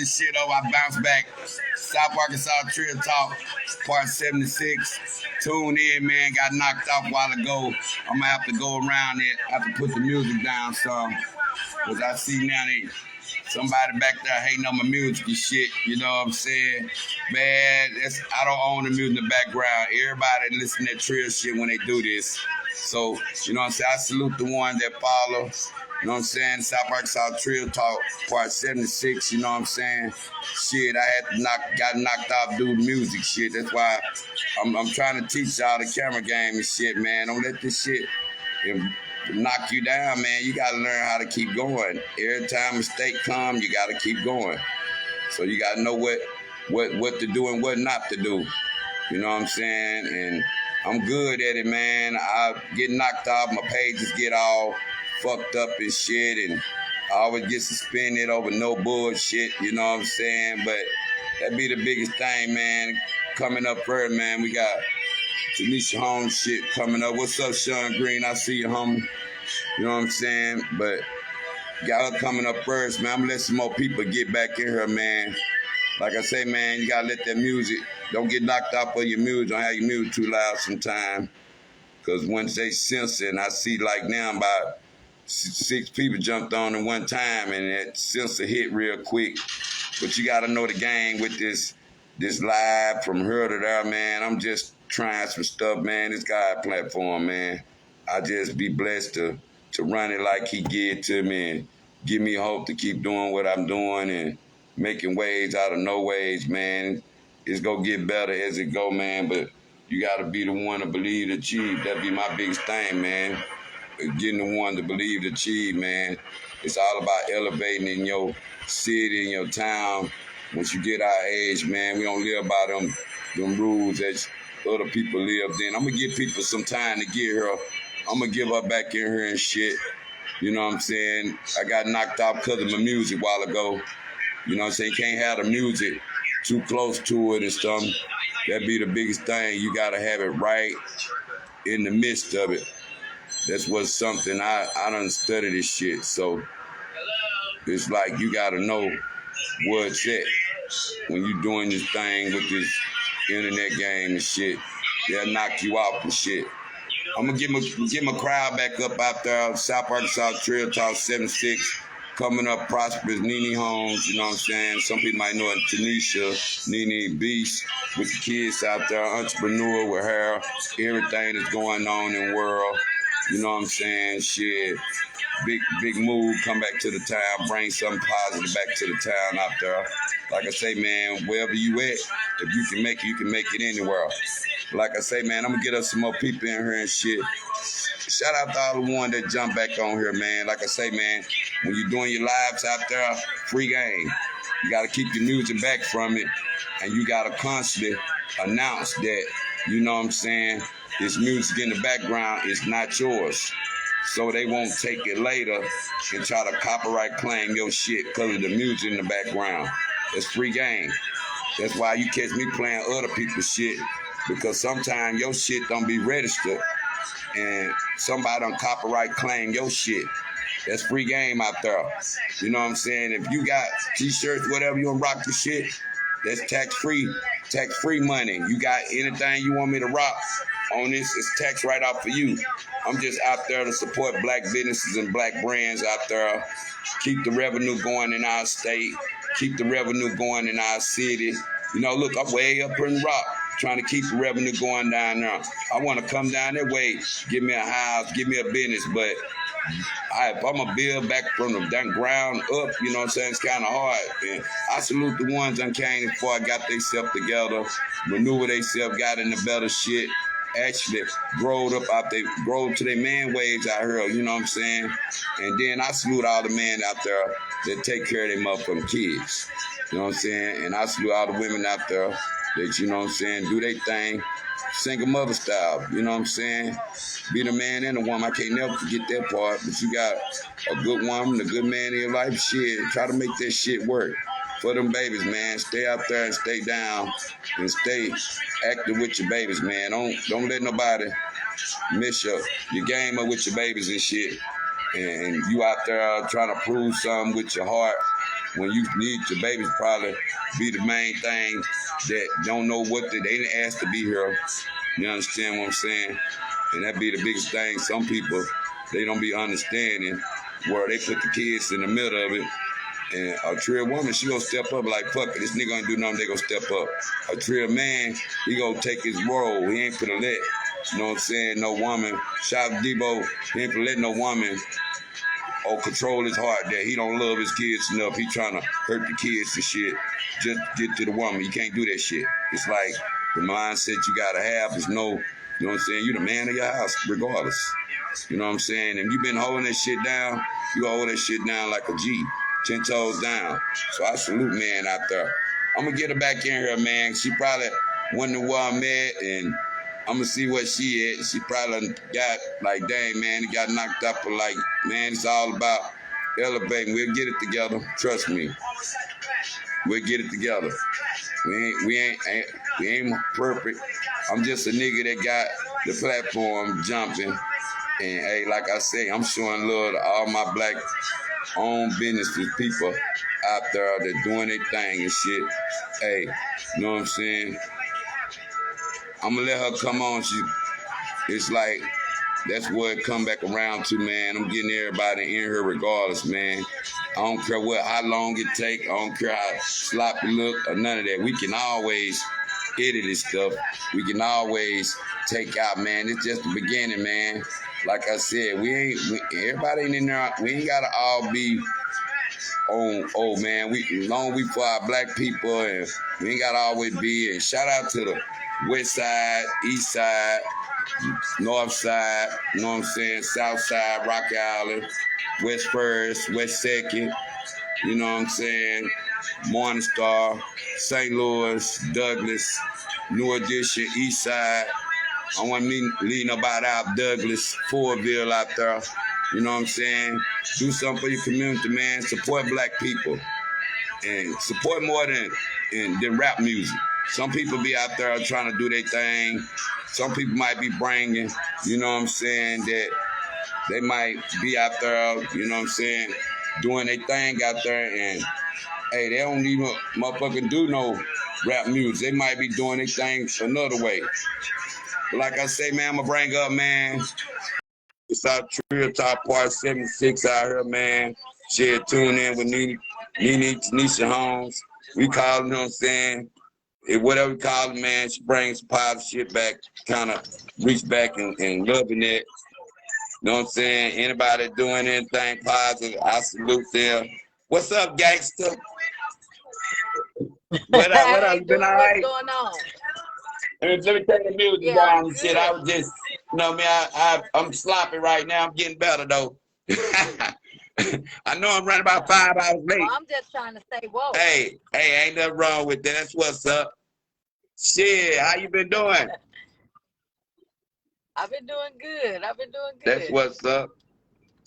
this shit over. I bounce back. South Arkansas Trill Talk, part 76. Tune in, man. Got knocked off a while ago. I'm gonna have to go around it. I have to put the music down some. Because I see now somebody back there hating on my music and shit. You know what I'm saying? Man, I don't own the music in the background. Everybody listen to that Trill shit when they do this. So, you know what I'm saying? I salute the one that follow. You know what I'm saying? South Arkansas Trill Talk, part 76, you know what I'm saying? Shit, I had to got knocked off doing music shit. That's why I'm trying to teach y'all the camera game and shit, man. Don't let this shit knock you down, man. You gotta learn how to keep going. Every time a mistake comes, you gotta keep going. So you gotta know what to do and what not to do. You know what I'm saying? And I'm good at it, man. I get knocked off, my pages get all fucked up and shit, and I always get suspended over no bullshit, you know what I'm saying? But that be the biggest thing, man. Coming up first, man, we got Tanisha Holmes shit coming up. What's up, Sean Green? I see you, homie. You know what I'm saying? But got her coming up first, man. I'm gonna let some more people get back in here, man. Like I say, man, you gotta let that music, don't get knocked out for your music. Don't have your music too loud sometimes. Because once they censor, and I see like now about 6 people jumped on at one time, and that censor hit real quick. But you gotta know the game with this live from here to there, man. I'm just trying some stuff, man. This guy platform, man. I just be blessed to run it like he did to me and give me hope to keep doing what I'm doing and making waves out of no waves, man. It's gonna get better as it go, man, but you gotta be the one to believe to achieve. That'd be my biggest thing, man. Getting the one to believe to achieve, man. It's all about elevating in your city, in your town. Once you get our age, man, we don't live by them rules that other people live in. I'm gonna give people some time to get her. I'm gonna give her back in here and shit. You know what I'm saying? I got knocked out because of my music a while ago. You know what I'm saying? You can't have the music too close to it and stuff. That'd be the biggest thing. You gotta have it right in the midst of it. That's what's something I done studied this shit. So it's like you gotta know where it's at when you doing this thing with this internet game and shit. They'll knock you out and shit. I'm gonna get my crowd back up out there. South Arkansas Trill Talk 76. Coming up, Prosperous, Neenee Holmes, you know what I'm saying? Some people might know it, Tanisha, Neenee Beast, with the kids out there, entrepreneur with her, everything that's going on in the world. You know what I'm saying? Shit. Big move, come back to the town, bring something positive back to the town out there. Like I say, man, wherever you at, if you can make it anywhere. Like I say, man, I'm gonna get us some more people in here and shit. Shout out to all the ones that jump back on here, man. Like I say, man, when you're doing your lives out there, free game. You gotta keep your music back from it, and you gotta constantly announce that, you know what I'm saying, this music in the background is not yours. So they won't take it later and try to copyright claim your shit because of the music in the background. It's free game. That's why you catch me playing other people's shit, because sometimes your shit don't be registered and somebody don't copyright claim your shit. That's free game out there. You know what I'm saying? If you got t-shirts, whatever, you want to rock your shit, that's tax-free money. You got anything you want me to rock on this, it's tax right out for you. I'm just out there to support black businesses and black brands out there. Keep the revenue going in our state. Keep the revenue going in our city. You know, look, I'm way up in the rock, trying to keep the revenue going down there. I want to come down that way, give me a house, give me a business, but if I'm going to build back from the ground up, you know what I'm saying, it's kind of hard. And I salute the ones that came before I got themselves together, maneuver themselves, got into better shit, actually growed to their man ways out here, you know what I'm saying? And then I salute all the men out there that take care of their motherfucking kids, you know what I'm saying? And I salute all the women out there that, you know what I'm saying, do their thing, single mother style, you know what I'm saying? Be the man and the woman. I can't never forget that part, but you got a good woman, a good man in your life, shit, try to make that shit work for them babies, man. Stay out there and stay down and stay active with your babies, man. Don't let nobody mess your game up with your babies and shit. And you out there trying to prove something with your heart when you need your babies, probably be the main thing that don't know what they didn't ask to be here. You understand what I'm saying? And that be the biggest thing. Some people, they don't be understanding where they put the kids in the middle of it. And a Trill woman, she gonna step up like, fuck it, this nigga ain't do nothing, they gonna step up. A Trill man, he gonna take his role. He ain't finna let, you know what I'm saying, no woman. Shout out to Debo, he ain't finna let no woman or control his heart that he don't love his kids enough. He trying to hurt the kids and shit just to get to the woman. You can't do that shit. It's like the mindset you gotta have is no, you know what I'm saying, you the man of your house regardless. You know what I'm saying? And you been holding that shit down, you hold that shit down like a G, 10 toes down. So I salute man out there. I'm gonna get her back in here, man. She probably wondering where I'm at, and I'm gonna see what she at. She probably got like, dang, man, it got knocked up for like, man, it's all about elevating. We'll get it together. Trust me. We'll get it together. We ain't perfect. I'm just a nigga that got the platform jumping. And hey, like I say, I'm showing love to all my black owned businesses, people out there that doing their thing and shit. Hey, you know what I'm saying? I'm gonna let her come on. It's like, that's what it come back around to, man. I'm getting everybody in here regardless, man. I don't care how long it take. I don't care how sloppy look or none of that. We can always edit this stuff. We can always take out, man. It's just the beginning, man. Like I said, everybody ain't in there. We ain't gotta all be on, man. Long we for our black people, and we ain't gotta always be. And shout out to the west side, east side, north side, you know what I'm saying, south side, Rock Island, West First, West Second, you know what I'm saying, Morningstar, St. Louis, Douglas, New Edition, East Side. I want to leave nobody out, Douglas, Fortville out there, you know what I'm saying. Do something for your community, man. Support black people. And support more than rap music. Some people be out there trying to do their thing. Some people might be bringing, you know what I'm saying, that they might be out there, you know what I'm saying, doing their thing out there, and hey, they don't even motherfucking do no rap music. They might be doing their thing another way. But like I say, man, I'm gonna bring up, man, it's our Trill Top Part 76 out here, man. Shit, tune in with Neenee, Tanisha Holmes. We call, you know what I'm saying, whatever we call it, man, she brings positive shit back, kind of reach back and loving it. You know what I'm saying? Anybody doing anything positive, I salute them. What's up, gangster? What up? You been all right? What's going on? Let me take the music down and shit. I was just, you know, man, I'm sloppy right now. I'm getting better, though. I know I'm running about 5 hours late. Well, I'm just trying to say, whoa. Hey, ain't nothing wrong with that. That's what's up. Shit, how you been doing? I've been doing good. That's what's up.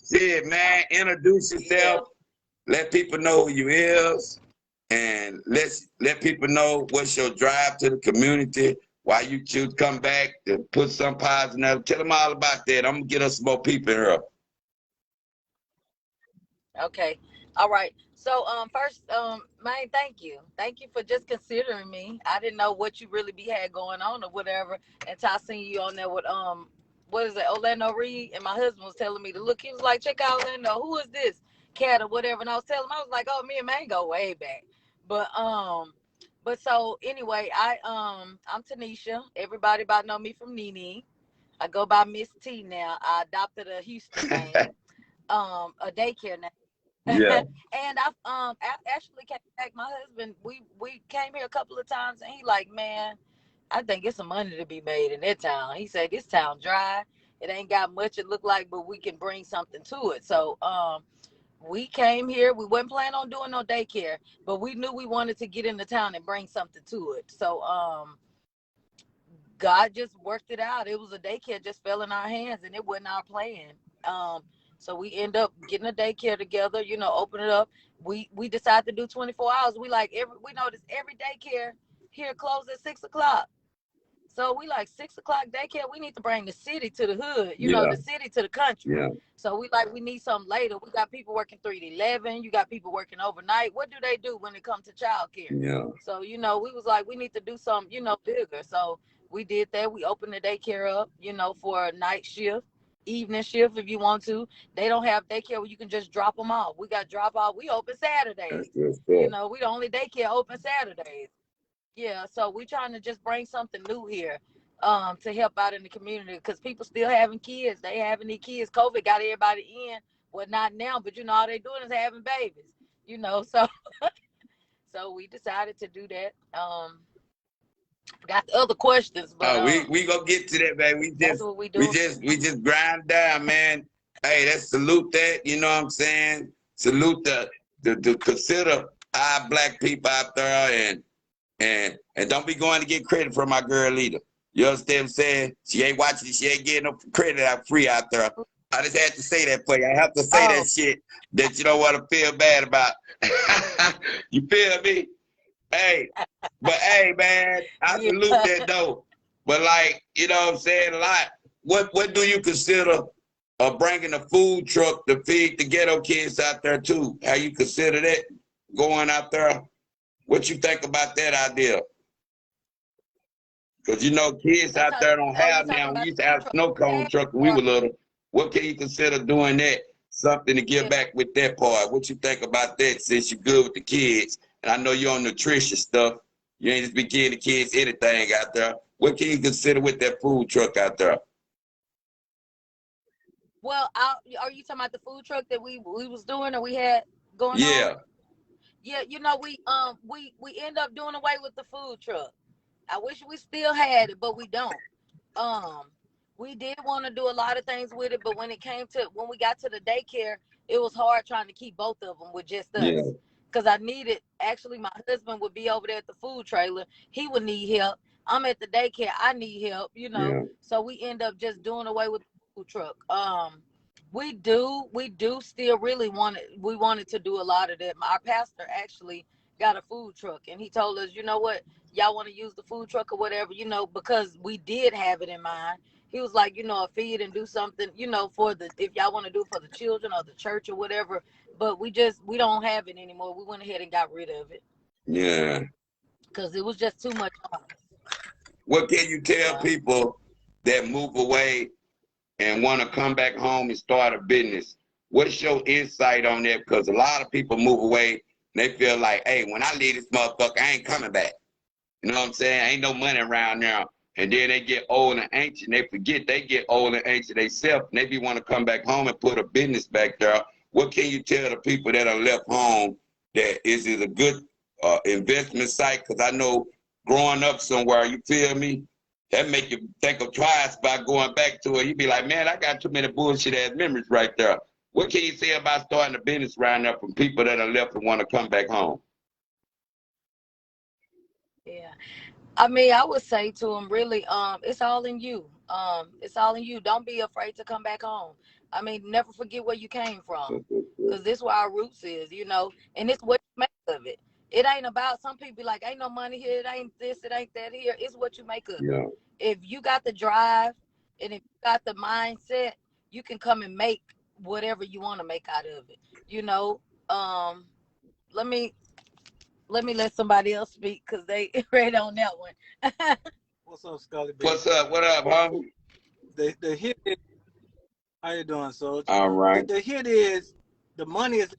Shit, man, introduce yourself. Yeah. Let people know who you is. And let people know what's your drive to the community, why you choose to come back to put some positive. Tell them all about that. I'm going to get us some more people here. Okay. All right. So first, man, thank you. Thank you for just considering me. I didn't know what you really had going on or whatever until I seen you on there with what is it, Orlando Reed, and my husband was telling me to look. He was like, check out Orlando. Who is this cat or whatever? And I was telling him, I was like, oh, me and man go way back. But so anyway, I'm Tanisha. Everybody about know me from Neenee. I go by Miss T now. I adopted a Houston name, a daycare name. Yeah. And I actually came back. My husband, we came here a couple of times, and he like, man, I think it's some money to be made in that town. He said this town dry. It ain't got much it look like, but we can bring something to it. So we came here. We wasn't planning on doing no daycare, but we knew we wanted to get into town and bring something to it. So God just worked it out. It was a daycare just fell in our hands, and it wasn't our plan. So we end up getting a daycare together, you know, open it up. We decided to do 24 hours. We noticed every daycare here closed at 6 o'clock. So we like 6 o'clock daycare. We need to bring the city to the hood, you know, Yeah. the city to the country. Yeah. So we need something later. We got people working 3 to 11. You got people working overnight. What do they do when it comes to childcare? Yeah. So, you know, we was like, we need to do something, you know, bigger. So we did that. We opened the daycare up, you know, for a night shift, evening shift if you want to. They don't have daycare where you can just drop them off. We got drop off. We open Saturdays. That's good You stuff. know, we the only daycare open Saturdays. Yeah, so we trying to just bring something new here, to help out in the community because people still having kids. They having these kids. COVID got everybody in. Well, not now, but you know all they doing is having babies. You know, so so we decided to do that. Got the other questions, but Oh, we gonna get to that, baby. that's what we do. We just grind down, man. Hey, let's salute that. You know what I'm saying? Salute the consider our black people out there, and don't be going to get credit from my girl leader. You understand what I'm saying? She ain't watching. She ain't getting no credit out free out there. I just had to say that for you. I have to say that shit that you don't want to feel bad about. You feel me? Hey, but hey, man, I salute that though. But like, you know what I'm saying? A lot. What do you consider bringing a food truck to feed the ghetto kids out there too? How you consider that going out there? What you think about that idea? Because you know, kids out there don't have now. We used to have snow cone truck when we were little. What can you consider doing that? Something to give back with that part. What you think about that since you're good with the kids? And I know you're on nutritious stuff. You ain't just be giving the kids anything out there. What can you consider with that food truck out there? Well, are you talking about the food truck that we was doing or we had going Yeah. on? Yeah, you know, we end up doing away with the food truck. I wish we still had it, but we don't. Um, we did want to do a lot of things with it, but when we got to the daycare, it was hard trying to keep both of them with just us. Yeah. Because I needed, actually, my husband would be over there at the food trailer. He would need help. I'm at the daycare. I need help, you know. Yeah. So we end up just doing away with the food truck. We do still really we wanted to do a lot of that. Our pastor actually got a food truck and he told us, you know what, y'all want to use the food truck or whatever, you know, because we did have it in mind. He was like, you know, a feed and do something, you know, if y'all want to do it for the children or the church or whatever. But we don't have it anymore. We went ahead and got rid of it. Yeah. Because it was just too much on us. What can you tell people that move away and want to come back home and start a business? What's your insight on that? Because a lot of people move away and they feel like, hey, when I leave this motherfucker, I ain't coming back. You know what I'm saying? Ain't no money around now. And then they get old and ancient. They forget they get old and ancient themselves. And they be want to come back home and put a business back there. What can you tell the people that are left home that is it a good investment site? Because I know growing up somewhere, you feel me? That make you think of twice about going back to it. You be like, man, I got too many bullshit ass memories right there. What can you say about starting a business around there from people that are left and want to come back home? Yeah. I mean, I would say to them, really, it's all in you. It's all in you. Don't be afraid to come back home. I mean, never forget where you came from, because this is where our roots is, you know, and it's what you make of it. It ain't about, some people be like, ain't no money here, it ain't this, it ain't that here. It's what you make of it. If you got the drive and if you got the mindset, you can come and make whatever you want to make out of it. You know, let me let somebody else speak because they read on that one. What's up, Scully? What's up? What up, homie? The hit is, how you doing, Soldier? All right. The hit is, the money is,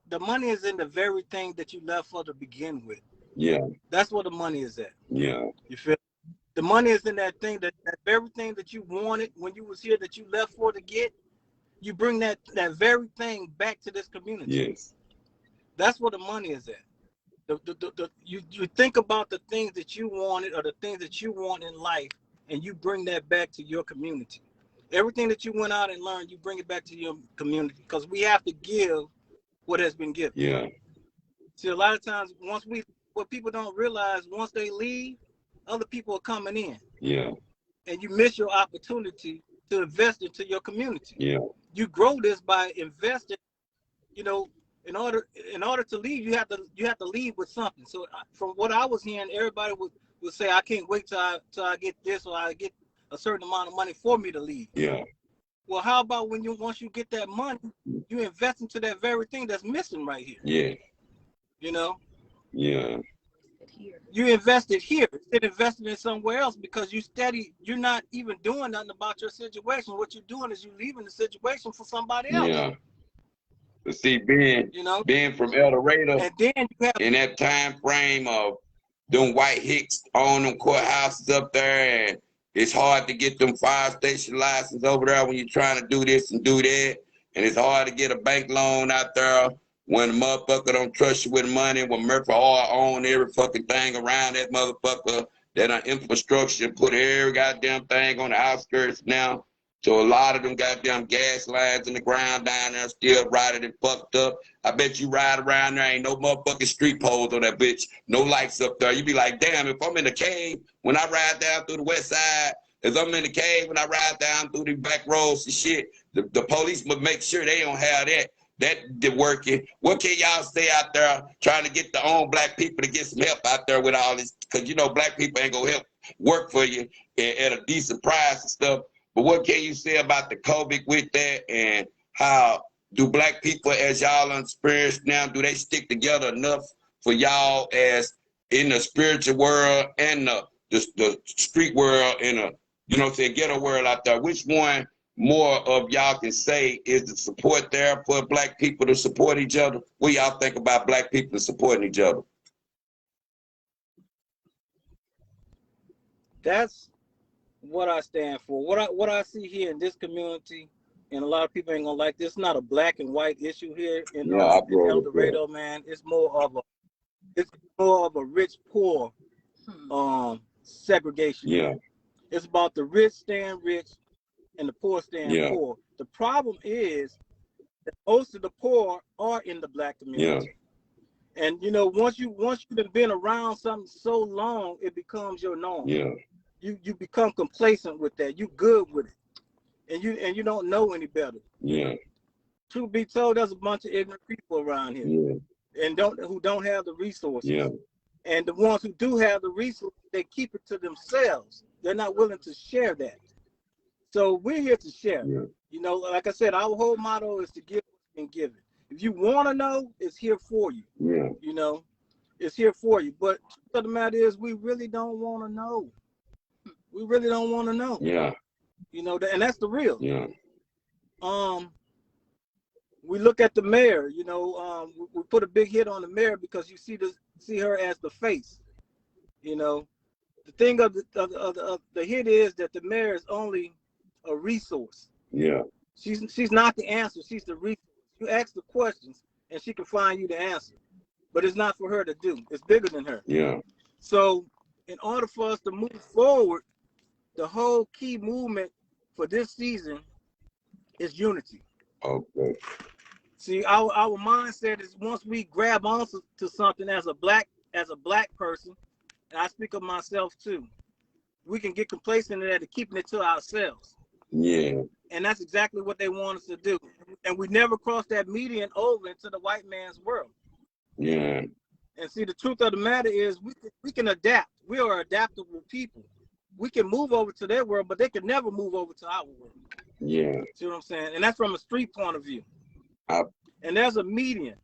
the money is in the very thing that you left for to begin with. Yeah. That's where the money is at. Yeah. You feel? The money is in that thing, that very thing that you wanted when you was here, that you left for to get. You bring that very thing back to this community. Yes. That's where the money is at. You think about the things that you wanted or the things that you want in life, and you bring that back to your community. Everything that you went out and learned, you bring it back to your community, because we have to give what has been given. Yeah. See, a lot of times, what people don't realize, once they leave, other people are coming in. Yeah. And you miss your opportunity to invest into your community. Yeah. You grow this by investing, you know. In order to leave, you have to leave with something. So from what I was hearing, everybody will say, I can't wait till I get this, or I get a certain amount of money for me to leave. Yeah. Well, how about once you get that money, you invest into that very thing that's missing right here? Yeah. You know? Yeah. You invested here instead of investing in somewhere else, because you're not even doing nothing about your situation. What you're doing is you leaving the situation for somebody else. Yeah. But see, being from El Dorado, and then you have in that time frame of them white hicks on them courthouses up there, and it's hard to get them fire station licenses over there when you're trying to do this and do that, and it's hard to get a bank loan out there when the motherfucker don't trust you with money, when Murphy Oil own every fucking thing around that motherfucker, that infrastructure put every goddamn thing on the outskirts now. So a lot of them goddamn gas lines in the ground down there still rotted and fucked up. I bet you ride around there, ain't no motherfucking street poles on that bitch, no lights up there. You be like, damn, if I'm in the cave when I ride down through the west side, if I'm in the cave when I ride down through the back roads and shit, the police must make sure they don't have that working. What can y'all say out there trying to get the own black people to get some help out there with all this? Because, you know, black people ain't gonna help work for you at a decent price and stuff. But what can you say about the COVID with that, and how do black people, as y'all experienced now, do they stick together enough for y'all as in the spiritual world and the street world and ghetto world out there? Which one more of y'all can say is the support there for black people to support each other? What y'all think about black people supporting each other? That's what I stand for. What I see here in this community, and a lot of people ain't gonna like this, not a black and white issue here in El Dorado, man. It's more of a rich poor segregation. Yeah. It's about the rich staying rich and the poor staying poor. The problem is that most of the poor are in the black community. Yeah. And you know, once you've been around something so long, it becomes your norm. Yeah. You become complacent with that. You good with it, and you don't know any better. Yeah. Truth be told, there's a bunch of ignorant people around here, and who don't have the resources. Yeah. And the ones who do have the resources, they keep it to themselves. They're not willing to share that. So we're here to share. Yeah. You know, like I said, our whole motto is to give and give it. If you want to know, it's here for you. Yeah. You know, it's here for you. But the matter is, we really don't want to know. We really don't want to know. Yeah. You know, and that's the real. Yeah. We look at the mayor. You know, we put a big hit on the mayor because you see her as the face. You know, the thing of the hit is that the mayor is only a resource. Yeah. She's not the answer. She's the resource. You ask the questions, and she can find you the answer. But it's not for her to do. It's bigger than her. Yeah. So, in order for us to move forward, the whole key movement for this season is unity. Okay. See, our mindset is once we grab onto something as a black person, and I speak of myself too, we can get complacent in that and keeping it to ourselves. Yeah. And that's exactly what they want us to do. And we never cross that median over into the white man's world. Yeah. And see, the truth of the matter is we can adapt. We are adaptable people. We can move over to their world, but they can never move over to our world. Yeah. See what I'm saying? And that's from a street point of view. And there's a median.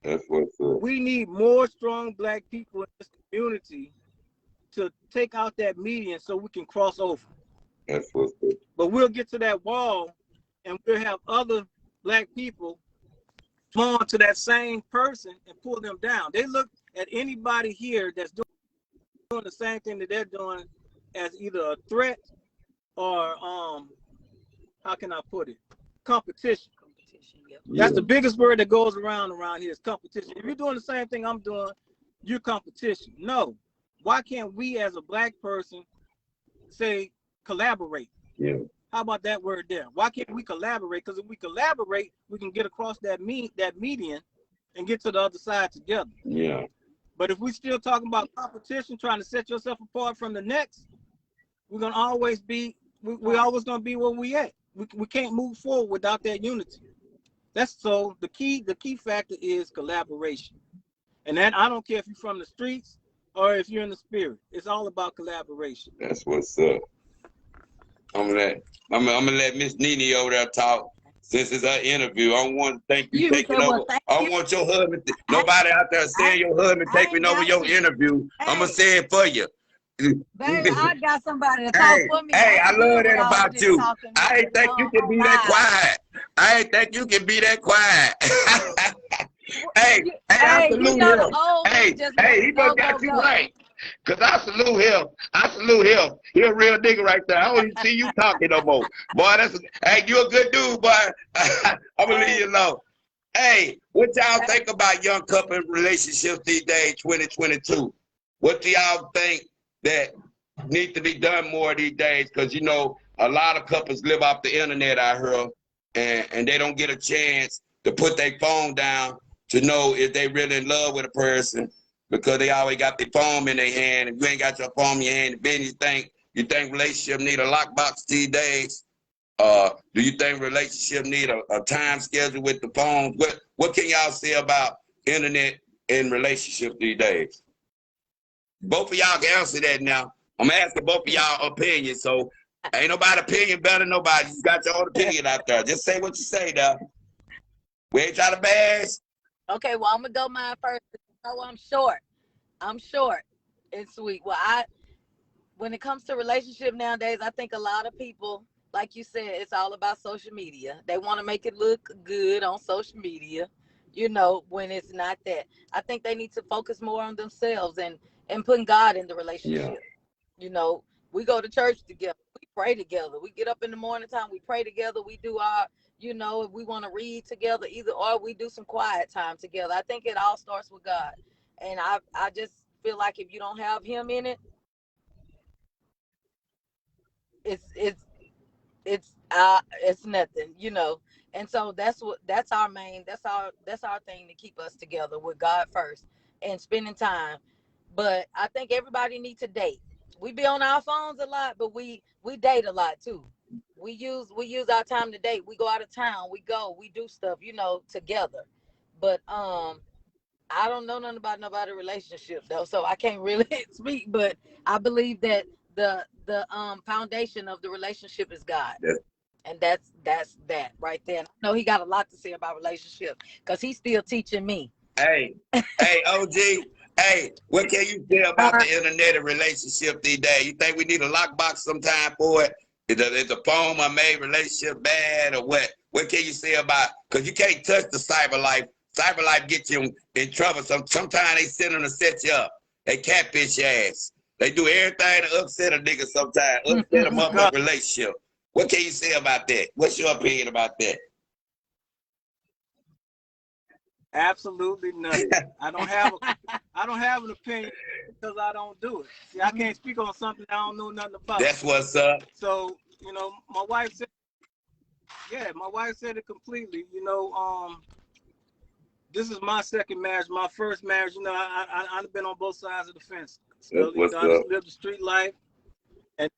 That's what's up. We need more strong black people in this community to take out that median so we can cross over. That's what's up. But we'll get to that wall and we'll have other black people fall to that same person and pull them down. They look at anybody here that's doing the same thing that they're doing as either a threat or how can I put it? Competition. Yep. That's the biggest word that goes around here is competition. If you're doing the same thing I'm doing, you're competition. No. Why can't we as a black person say collaborate? Yeah. How about that word there? Why can't we collaborate? Because if we collaborate, we can get across that median and get to the other side together. Yeah. But if we still talking about competition, trying to set yourself apart from the next, we're gonna always be we're always gonna be where we at. We can't move forward without that unity. That's so the key factor is collaboration. And then I don't care if you're from the streets, or if you're in the spirit. It's all about collaboration. That's what's up. I'm gonna let Miss Neenee over there talk. Since it's her interview, I don't want to thank you taking over. I don't want your husband. Nobody out there saying your husband taking over your interview. I'm gonna say it for you. Baby, I got somebody to talk for me. Hey, I love that about you. I ain't think you can be that quiet. I ain't think you can be that quiet. Hey, I salute him. Hey, he must got you right. Cause I salute him. He a real nigga right there. I don't even see you talking no more. Boy, hey, you a good dude, boy. I'm gonna leave you alone. Hey, what y'all think about young couple relationships these days, 2022? What do y'all think that need to be done more these days? Cause you know, a lot of couples live off the internet out here, and they don't get a chance to put their phone down to know if they really in love with a person, because they always got their phone in their hand. If you ain't got your phone in your hand, then you think relationship need a lockbox these days? Do you think relationship need a time schedule with the phones? What can y'all say about internet and relationship these days? Both of y'all can answer that now. I'm asking both of y'all opinions, so ain't nobody opinion better than nobody. You got your own opinion out there. Just say what you say now. We ain't trying to bash. Okay, well, I'm gonna go mine first. Oh, I'm short and sweet. Well, when it comes to relationship nowadays, I think a lot of people, like you said, it's all about social media. They want to make it look good on social media, you know, when it's not that. I think they need to focus more on themselves and putting God in the relationship. Yeah. You know, we go to church together. We pray together. We get up in the morning time. We pray together. We do our, you know, if we want to read together, or we do some quiet time together. I think it all starts with God. And I just feel like if you don't have him in it, it's nothing, you know. And so that's our thing to keep us together, with God first and spending time. But I think everybody needs to date. We be on our phones a lot, but we date a lot too. We use our time to date. We go out of town, we do stuff, you know, together. But I don't know nothing about nobody's relationship though, so I can't really speak. But I believe that the foundation of the relationship is God. Yeah. And that's that right there. And I know he got a lot to say about relationship because he's still teaching me. Hey, OG. Hey, what can you say about the internet and relationship these days? You think we need a lockbox sometime for it? Is the phone my made relationship bad or what? What can you say about? Because you can't touch the cyber life. Cyber life gets you in trouble. Sometimes they send them to set you up. They catfish your ass. They do everything to upset a nigga sometimes. Upset them up with relationship. What can you say about that? What's your opinion about that? Absolutely nothing. I don't have an opinion because I don't do it. See, I can't speak on something I don't know nothing about. That's what's up. So, you know, my wife said it completely. You know, this is my second marriage. My first marriage, you know, I've been on both sides of the fence. So, you know, I just lived the street life, and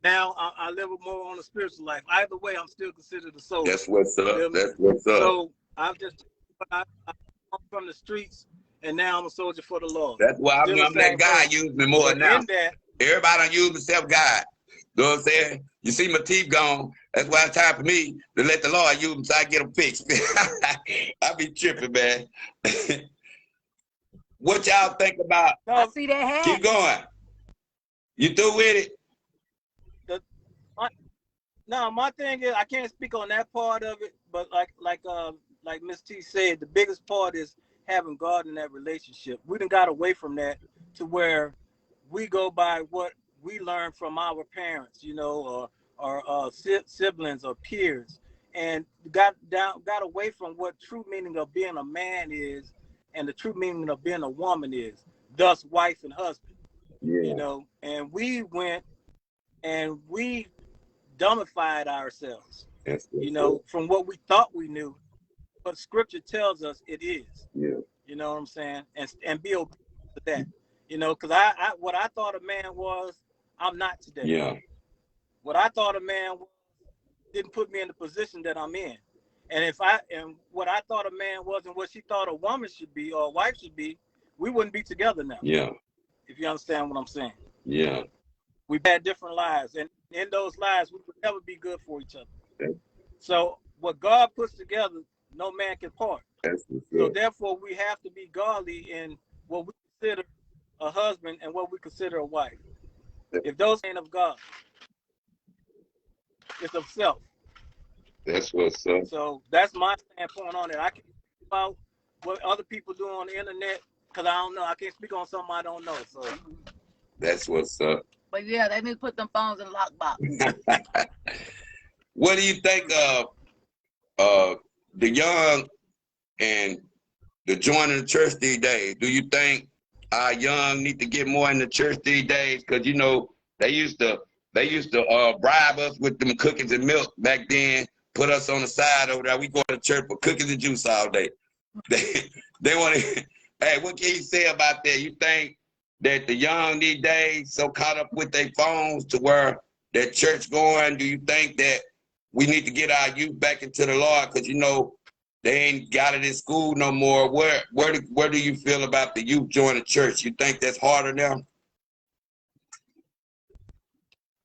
now I live more on the spiritual life. Either way, I'm still considered a soldier. That's what's up. That's what's up. So I've just I'm from the streets, and now I'm a soldier for the Lord. That's why I'm letting God use me more now. Everybody don't use themselves, God. You know what I'm saying? You see my teeth gone. That's why it's time for me to let the Lord use them so I get them fixed. I be tripping, man. What y'all think about? I see that hat. Keep going. You through with it? No, my thing is I can't speak on that part of it, but like Miss T said, the biggest part is having God in that relationship. We done got away from that to where we go by what we learned from our parents, you know, or siblings or peers, and got away from what true meaning of being a man is and the true meaning of being a woman is, thus wife and husband. Yeah. You know, and we went and we dumbified ourselves, you know, from what we thought we knew, but scripture tells us it is. Yeah. You know what I'm saying? And be obedient to that. You know, because I what I thought a man was, I'm not today. Yeah. What I thought a man was didn't put me in the position that I'm in. And what I thought a man was and what she thought a woman should be or a wife should be, we wouldn't be together now. Yeah. if you understand what I'm saying. Yeah. We've had different lives, and in those lives, we would never be good for each other. Okay. So what God puts together, no man can part. So therefore, we have to be godly in what we consider a husband and what we consider a wife. If those ain't of God, it's of self. That's what's up. So that's my standpoint on it. I can't speak about what other people do on the internet because I don't know. I can't speak on something I don't know. So that's what's up. But yeah, they need to put them phones in lockbox. What do you think of the young and the joining the church these days? Do you think our young need to get more in the church these days? Because you know they used to bribe us with them cookies and milk back then. Put us on the side over there. We go to church for cookies and juice all day. They want to. Hey, what can you say about that? You think that the young these days so caught up with their phones to where they're church going? Do you think that we need to get our youth back into the Lord? Because you know they ain't got it in school no more. Where do you feel about the youth joining the church? You think that's harder now?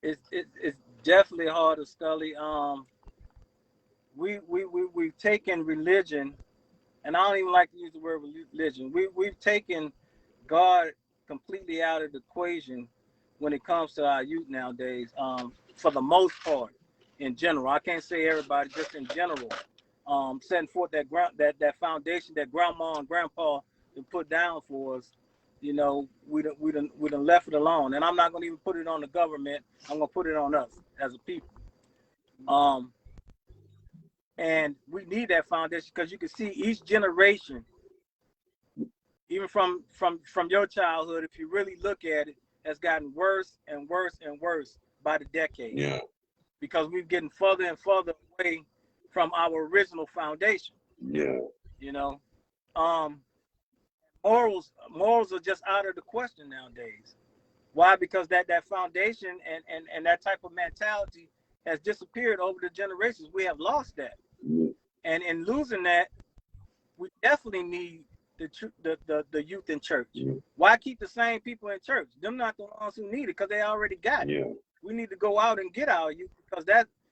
it's definitely harder, Scully. We've taken religion, and I don't even like to use the word religion. We've taken God completely out of the equation when it comes to our youth nowadays. For the most part, in general, I can't say everybody, just in general. Setting forth that foundation that grandma and grandpa put down for us. You know, we done left it alone, and I'm not gonna even put it on the government. I'm gonna put it on us as a people. And we need that foundation because you can see each generation, even from your childhood, if you really look at it, has gotten worse and worse and worse by the decade. Yeah. Because we're getting further and further away from our original foundation. Yeah. You know, morals are just out of the question nowadays. Why? Because that foundation and that type of mentality has disappeared over the generations. We have lost that. And in losing that, we definitely need the youth in church. Yeah. Why keep the same people in church? Them not the ones who need it because they already got it. Yeah. We need to go out and get our youth because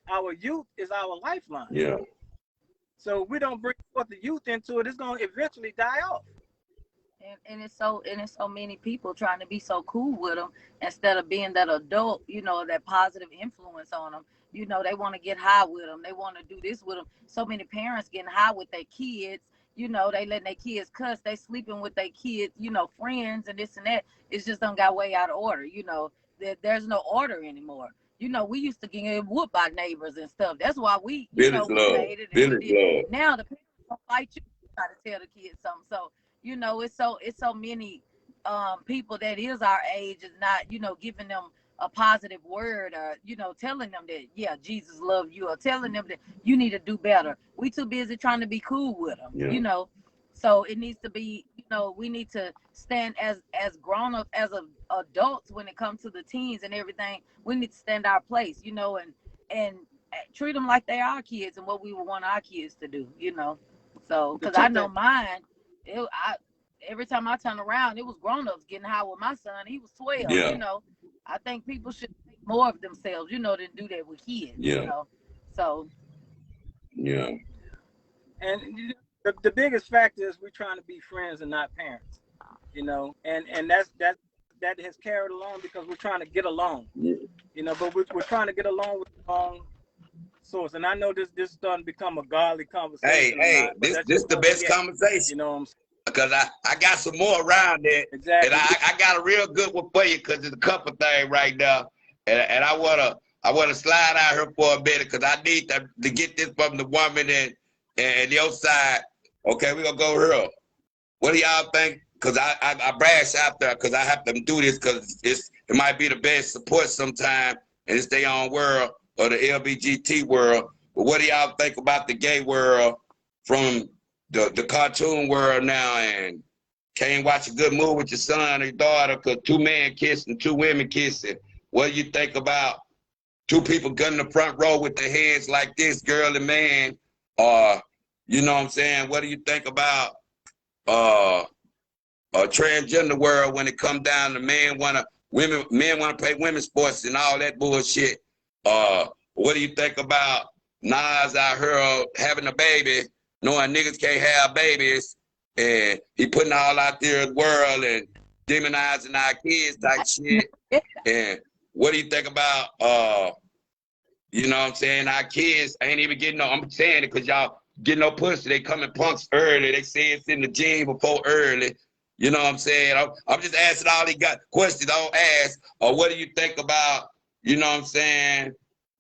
our youth is our lifeline. Yeah. So if we don't bring forth the youth into it, it's going to eventually die off. And it's so many people trying to be so cool with them instead of being that adult, you know, that positive influence on them. You know, they want to get high with them. They want to do this with them. So many parents getting high with their kids. You know, they letting their kids cuss. They sleeping with their kids, you know, friends and this and that. It's just done got way out of order. You know, there's no order anymore. You know, we used to get whooped by neighbors and stuff. That's why we, you know, we made it. And we did. Now the parents don't fight you. Try to tell the kids something. So, you know, it's so many people that is our age is not, you know, giving them a positive word or, you know, telling them that, yeah, Jesus loves you or telling them that you need to do better. We too busy trying to be cool with them, you know. So it needs to be, you know, we need to stand as grown-ups, as adults when it comes to the teens and everything. We need to stand our place, you know, and treat them like they are kids and what we would want our kids to do, you know. So, because I know mine, every time I turn around, it was grown-ups getting high with my son. He was 12, you know. I think people should think more of themselves, you know, than do that with kids, you know. So. Yeah. And the biggest factor is we're trying to be friends and not parents, you know. And that has carried along because we're trying to get along, you know. But we're trying to get along with the wrong source. And I know this is starting to become a godly conversation. Hey, this the best conversation. You know what I'm saying? Because I got some more around there. Exactly. And I got a real good one for you because there's a couple things right now. And I wanna slide out here for a minute because I need to get this from the woman and your side. Okay, we're gonna go here. What do y'all think? Because I brash out there because I have to do this because it might be the best support sometime and it's their own world or the LBGT world. But what do y'all think about the gay world from the cartoon world now, and can't watch a good movie with your son or your daughter because 2 men kissing, 2 women kissing? What do you think about 2 people getting in the front row with their heads like this, girl and man? Or, you know what I'm saying? What do you think about transgender world when it come down to men wanna play women's sports and all that bullshit. What do you think about Nas out here having a baby, knowing niggas can't have babies, and he putting all out there in the world and demonizing our kids type shit? And what do you think about you know what I'm saying, our kids ain't even getting no, I'm saying it because y'all get no pussy, they coming punks early, they say it's in the gene before early. You know what I'm saying? I'm just asking all these questions. I don't ask, what do you think about, you know what I'm saying,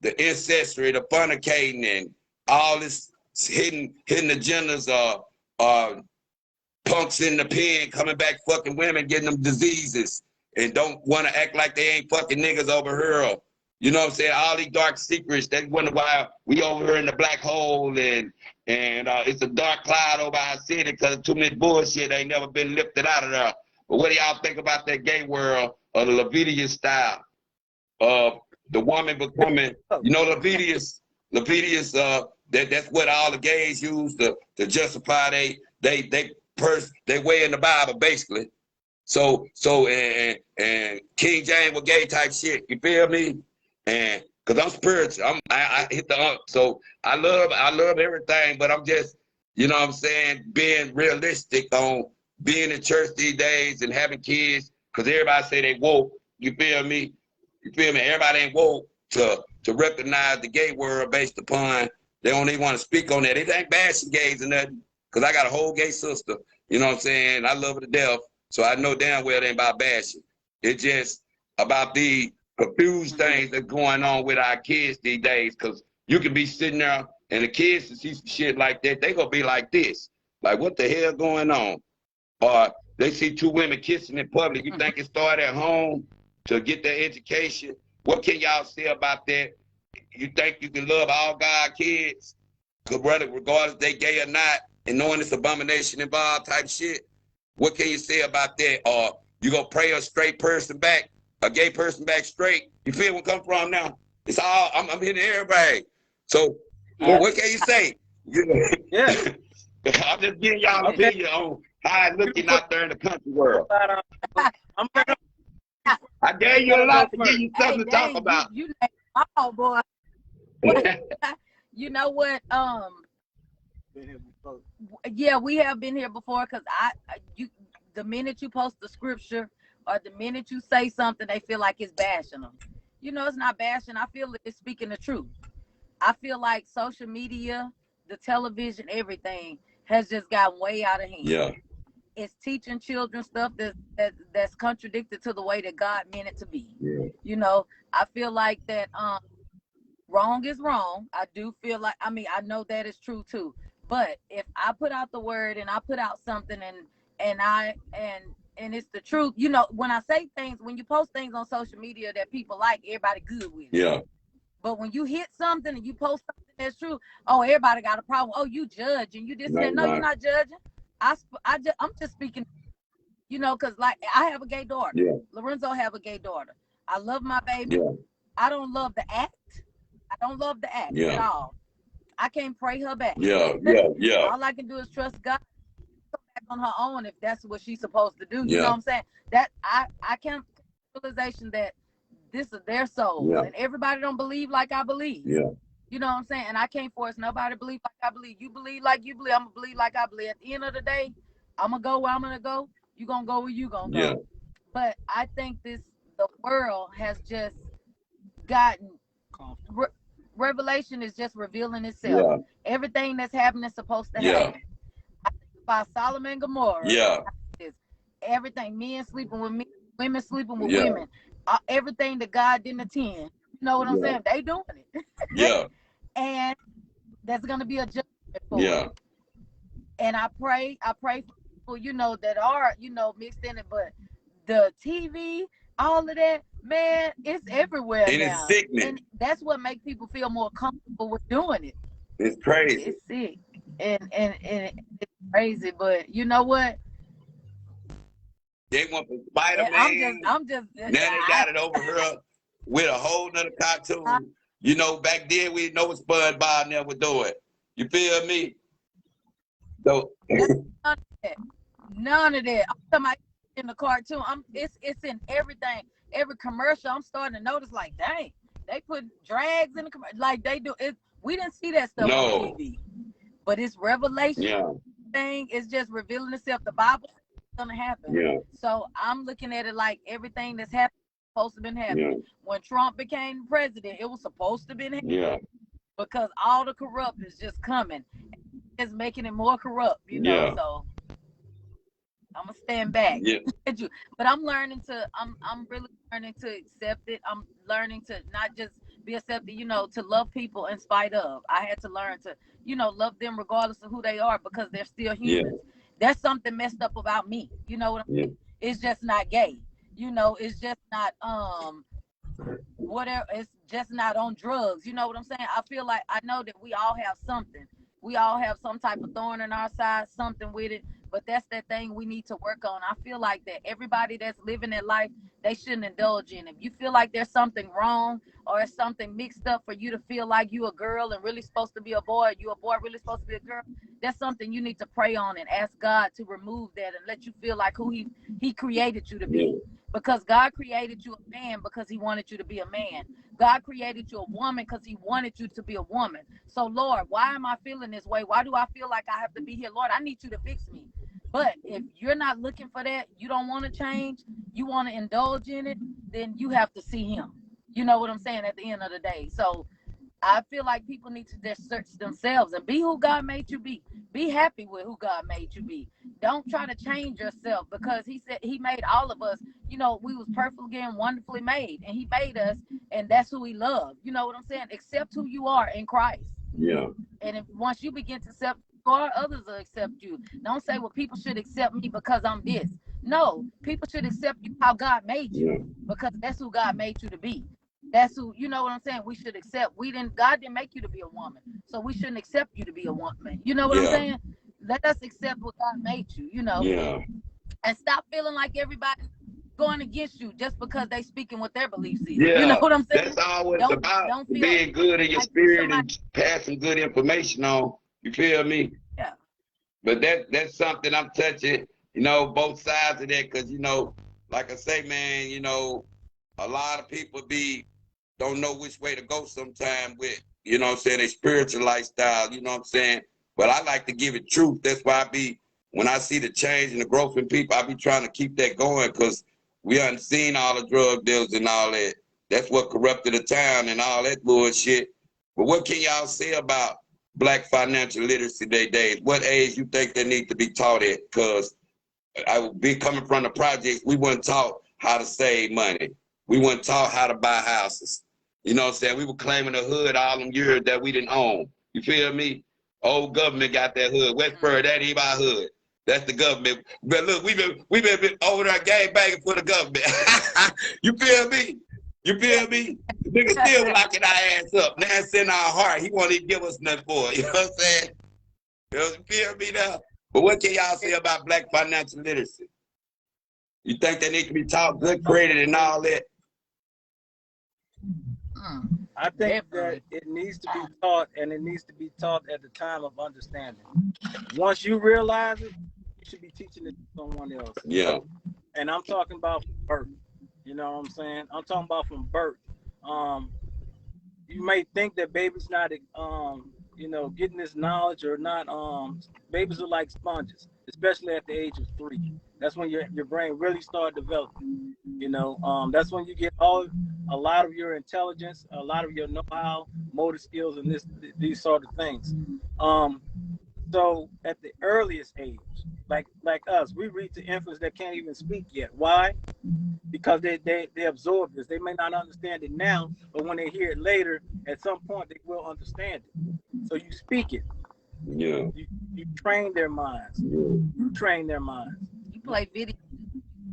the ancestry, the fornicating, and all this hidden agendas of punks in the pen coming back fucking women, getting them diseases, and don't want to act like they ain't fucking niggas over here. You know what I'm saying? All these dark secrets. They wonder why we over here in the black hole and it's a dark cloud over our city because too much bullshit ain't never been lifted out of there. But what do y'all think about that gay world of the Leviticus style of the woman becoming, you know, Leviticus, that's what all the gays use to justify they way in the Bible basically. So and King James was gay type shit. You feel me? And cause I'm spiritual, I hit the so I love everything, but I'm just, you know what I'm saying, being realistic on being in church these days and having kids. Cause everybody say they woke. You feel me? Everybody ain't woke to recognize the gay world based upon they don't even want to speak on that. It ain't bashing gays or nothing. Cause I got a whole gay sister. You know what I'm saying? I love her to death. So I know damn well it ain't about bashing. It's just about the confused things that's going on with our kids these days. Cause you can be sitting there and the kids to see some shit like that, they gonna be like this. Like, what the hell going on? Or they see two women kissing in public. You think it started at home to get their education? What can y'all say about that? You think you can love all God kids, regardless if they gay or not, and knowing it's abomination involved type shit? What can you say about that? Or you gonna pray a straight person back, a gay person back straight? You feel where I'm come from now? It's all, I'm hitting everybody. So, well, what can you say? Yeah. I'm just getting y'all opinion on how it's looking out there in the country world. I gave you a lot to give you something to talk about. You oh boy. You know what? Yeah, we have been here before because the minute you post the scripture or the minute you say something, they feel like it's bashing them. You know, it's not bashing. I feel it's speaking the truth. I feel like social media, the television, everything has just gotten way out of hand. Yeah. It's teaching children stuff that's contradicted to the way that God meant it to be. Yeah. You know, I feel like that wrong is wrong. I do feel like, I mean, I know that is true too. But if I put out the word and I put out something and it's the truth, you know, when I say things, when you post things on social media that people like, everybody good with it. Yeah. But when you hit something and you post something that's true, oh, everybody got a problem. Oh, you judging. You just said, no, you're not judging. I'm just speaking, you know, because like I have a gay daughter. Yeah. Lorenzo have a gay daughter. I love my baby. Yeah. I don't love the act. At all. I can't pray her back. Yeah. All I can do is trust God on her own if that's what she's supposed to do. You know what I'm saying? That I can't realization that this is their soul. And everybody don't believe like I believe. Yeah. You know what I'm saying? And I can't force nobody to believe like I believe. You believe like you believe, I'm gonna believe like I believe. At the end of the day, I'm gonna go where I'm gonna go. You gonna go where you gonna go. Yeah. But I think the world has just gotten revelation is just revealing itself. Yeah. Everything that's happening is supposed to happen. I think about Solomon and Gomorrah. Yeah. Everything, men sleeping with men, women sleeping with women. Everything that God didn't attend. You know what I'm saying? They doing it. Yeah. And there's gonna be a judgment for it. And I pray for people, you know, that are, you know, mixed in it, but the TV, all of that, man, it's everywhere and now. It's sickening. And that's what makes people feel more comfortable with doing it. It's crazy. It's sick. And it's crazy, but you know what? They want to Spider-Man. I'm just now they got it over here with a whole nother cartoon. You know, back then we didn't know what SpongeBob never do it. You feel me? So none of that. I'm talking about in the cartoon. It's in everything. Every commercial, I'm starting to notice, like, dang, they put drags in the commercial, like they do. We didn't see that stuff on TV, but it's revelation thing. It's just revealing itself. The Bible is gonna happen. Yeah. So I'm looking at it like everything that's happening is supposed to been happening. Yeah. When Trump became president, it was supposed to been happening. Yeah. Because all the corrupt is just coming. It's making it more corrupt, you know. Yeah. So I'm gonna stand back. Yeah. But I'm learning to. I'm really learning to accept it. I'm learning to not just be accepted, you know, to love people in spite of. I had to learn to, you know, love them regardless of who they are because they're still humans. Yeah. There's something messed up about me. You know what I'm saying? It's just not gay. You know, it's just not whatever. It's just not on drugs. You know what I'm saying? I feel like I know that we all have something. We all have some type of thorn in our side, something with it. But that's that thing we need to work on. I feel like that everybody that's living their life, they shouldn't indulge in it. If you feel like there's something wrong or it's something mixed up for you to feel like you a girl and really supposed to be a boy, you a boy really supposed to be a girl, that's something you need to pray on and ask God to remove that and let you feel like who he created you to be. Because God created you a man because he wanted you to be a man. God created you a woman because he wanted you to be a woman. So, Lord, why am I feeling this way? Why do I feel like I have to be here? Lord, I need you to fix me. But if you're not looking for that, you don't want to change, you want to indulge in it, then you have to see him. You know what I'm saying, at the end of the day. So I feel like people need to just search themselves and be who God made you be. Be happy with who God made you be. Don't try to change yourself because he said he made all of us, you know, we was perfectly and wonderfully made. And he made us, and that's who he loved. You know what I'm saying? Accept who you are in Christ. Yeah. And if once you begin to accept God, others will accept you. Don't say, well, people should accept me because I'm this. No, people should accept you how God made you because that's who God made you to be. That's who, you know what I'm saying? We should accept. God didn't make you to be a woman. So we shouldn't accept you to be a woman. You know what I'm saying? Let us accept what God made you, you know? Yeah. And stop feeling like everybody's going against you just because they speaking what their beliefs is. Yeah. You know what I'm saying? That's all it's about. Don't feel being good in your spirit and passing good information on. You feel me? Yeah. But that's something I'm touching, you know, both sides of that, because, you know, like I say, man, you know, a lot of people don't know which way to go sometime with, you know what I'm saying, their spiritual lifestyle, you know what I'm saying? But I like to give it truth. That's why when I see the change and the growth in people, I be trying to keep that going because we haven't seen all the drug deals and all that. That's what corrupted the town and all that bullshit. But what can y'all say about Black financial literacy days? What age you think they need to be taught at? Because I would be coming from the projects, we weren't taught how to save money. We weren't taught how to buy houses. You know what I'm saying? We were claiming the hood all them years that we didn't own. You feel me? Old government got that hood. Westboro, that ain't our hood. That's the government. But look, we've been over there gang banging for the government. You feel me? You feel me? The nigga still locking our ass up. Now it's in our heart. He won't even give us nothing for it. You know what I'm saying? You feel me now? But what can y'all say about Black financial literacy? You think they need to be taught good credit and all that? I think that it needs to be taught, and it needs to be taught at the time of understanding. Once you realize it, you should be teaching it to someone else. Yeah. And I'm talking about from birth. You know what I'm saying? I'm talking about from birth. You may think that babies not, you know, getting this knowledge or not. Babies are like sponges, especially at the age of 3. That's when your brain really starts developing. You know, that's when you get a lot of your intelligence, a lot of your know-how, motor skills, and these sort of things. So at the earliest age, like us, we reach the infants that can't even speak yet. Why? Because they absorb this. They may not understand it now, but when they hear it later, at some point they will understand it. So you speak it. Yeah. You train their minds. You train their minds. You play video,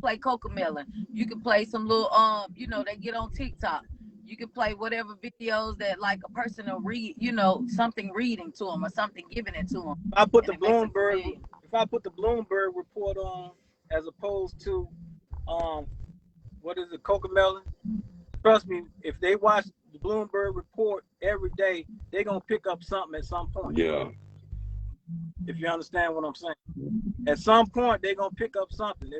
play Cocomelon. You can play some little you know, they get on TikTok. You can play whatever videos that like a person will read, you know, something reading to them or something giving it to them. If I put the Bloomberg report on as opposed to what is it, Cocomelon? Trust me, if they watch the Bloomberg report every day, they're gonna pick up something at some point. Yeah. If you understand what I'm saying. At some point they're gonna pick up something.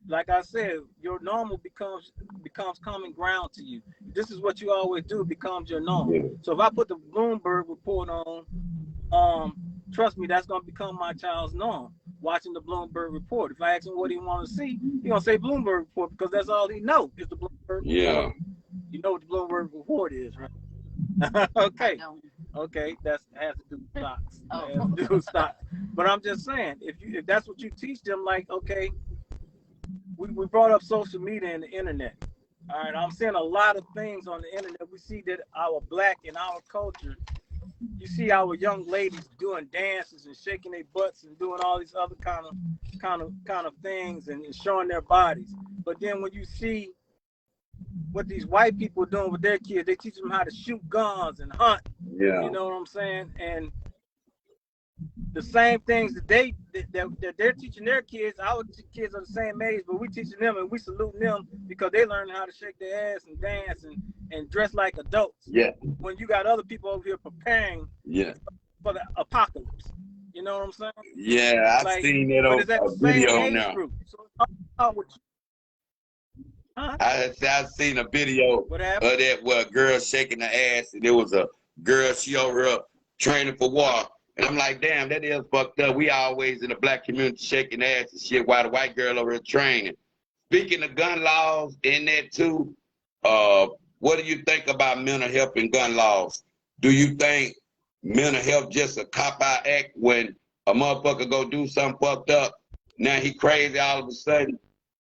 like I said, your normal becomes common ground to you. This is what you always do. It becomes your norm. Yeah. So if I put the Bloomberg report on, trust me, that's gonna become my child's norm. Watching the Bloomberg report. If I ask him what he want to see, he gonna say Bloomberg report because that's all he knows is the Bloomberg report. You know what the Bloomberg report is, right? Okay. Okay, that has to do with stocks. Has to do with stocks. But I'm just saying, if that's what you teach them, like, okay, we brought up social media and the internet. All right, I'm seeing a lot of things on the internet. We see that our Black and our culture, you see our young ladies doing dances and shaking their butts and doing all these other kind of things and showing their bodies. But then when you see what these white people are doing with their kids, they teach them how to shoot guns and hunt. Yeah. You know what I'm saying? And the same things that they're teaching their kids, our kids are the same age, but we teaching them and we saluting them because they learn how to shake their ass and dance and dress like adults. Yeah. When you got other people over here preparing for the apocalypse. You know what I'm saying? Yeah, I've seen it on a video on now. I've seen a video of that where a girl shaking her ass, and there was a girl, she over her training for war. And I'm like, damn, that is fucked up. We always in the Black community shaking ass and shit while the white girl over here training. Speaking of gun laws in that too, what do you think about mental health and gun laws? Do you think mental health just a cop-out act when a motherfucker go do something fucked up? Now he crazy all of a sudden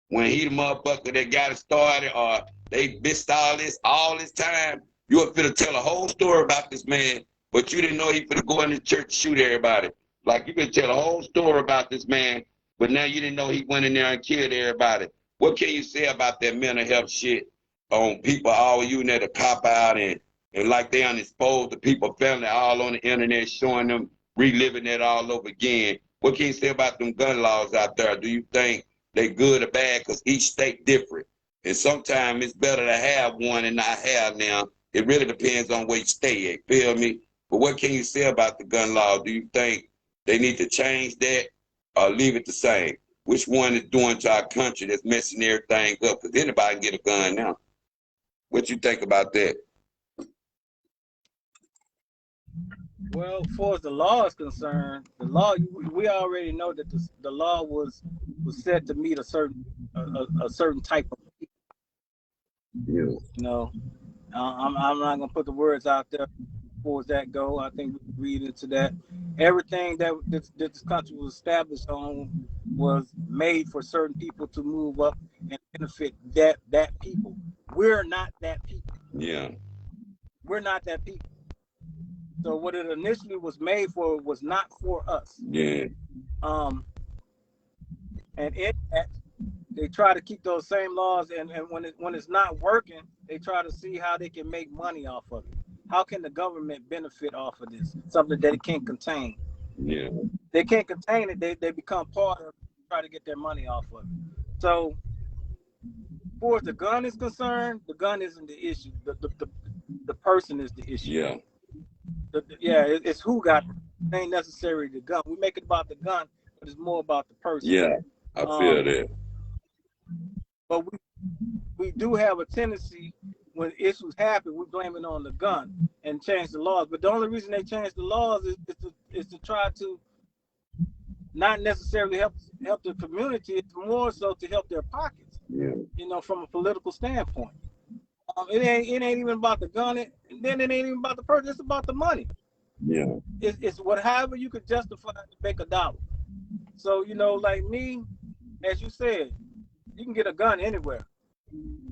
when he the motherfucker that got it started, or they missed all this time. You were finna tell a whole story about this man, but you didn't know he finna go in the church and shoot everybody. Like, you could tell a whole story about this man, but now you didn't know he went in there and killed everybody. What can you say about that mental health shit on people all using that to cop out and like they unexposed to people, family all on the internet showing them, reliving it all over again? What can you say about them gun laws out there? Do you think they good or bad? Because each state different. And sometimes it's better to have one and not have now. It really depends on where you stay at, feel me? But what can you say about the gun law? Do you think they need to change that or leave it the same? Which one is doing to our country that's messing everything up? Because anybody can get a gun now. What you think about that? Well, as far as the law is concerned, the law, we already know that the law was set to meet a certain type of people. Yeah. You know, I'm not gonna put the words out there. As far as that go, I think we can read into that. Everything that this country was established on was made for certain people to move up and benefit that people. We're not that people. Yeah. We're not that people. So what it initially was made for was not for us. Yeah. And in that, they try to keep those same laws, and when it's not working, they try to see how they can make money off of it. How can the government benefit off of this? Something that it can't contain. Yeah. They can't contain it. They become part of it, try to get their money off of it. So, as far as the gun is concerned, the gun isn't the issue. The person is the issue. Yeah. It's who got it. It ain't necessarily the gun. We make it about the gun, but it's more about the person. Yeah, I feel that. But we do have a tendency, when issues happen, we blame it on the gun and change the laws. But the only reason they change the laws is to try to not necessarily help the community. It's more so to help their pockets. Yeah. You know, from a political standpoint. It ain't even about the gun, and then it ain't even about the person. It's about the money. Yeah. It's however you could justify to make a dollar. So, you know, like me, as you said, you can get a gun anywhere.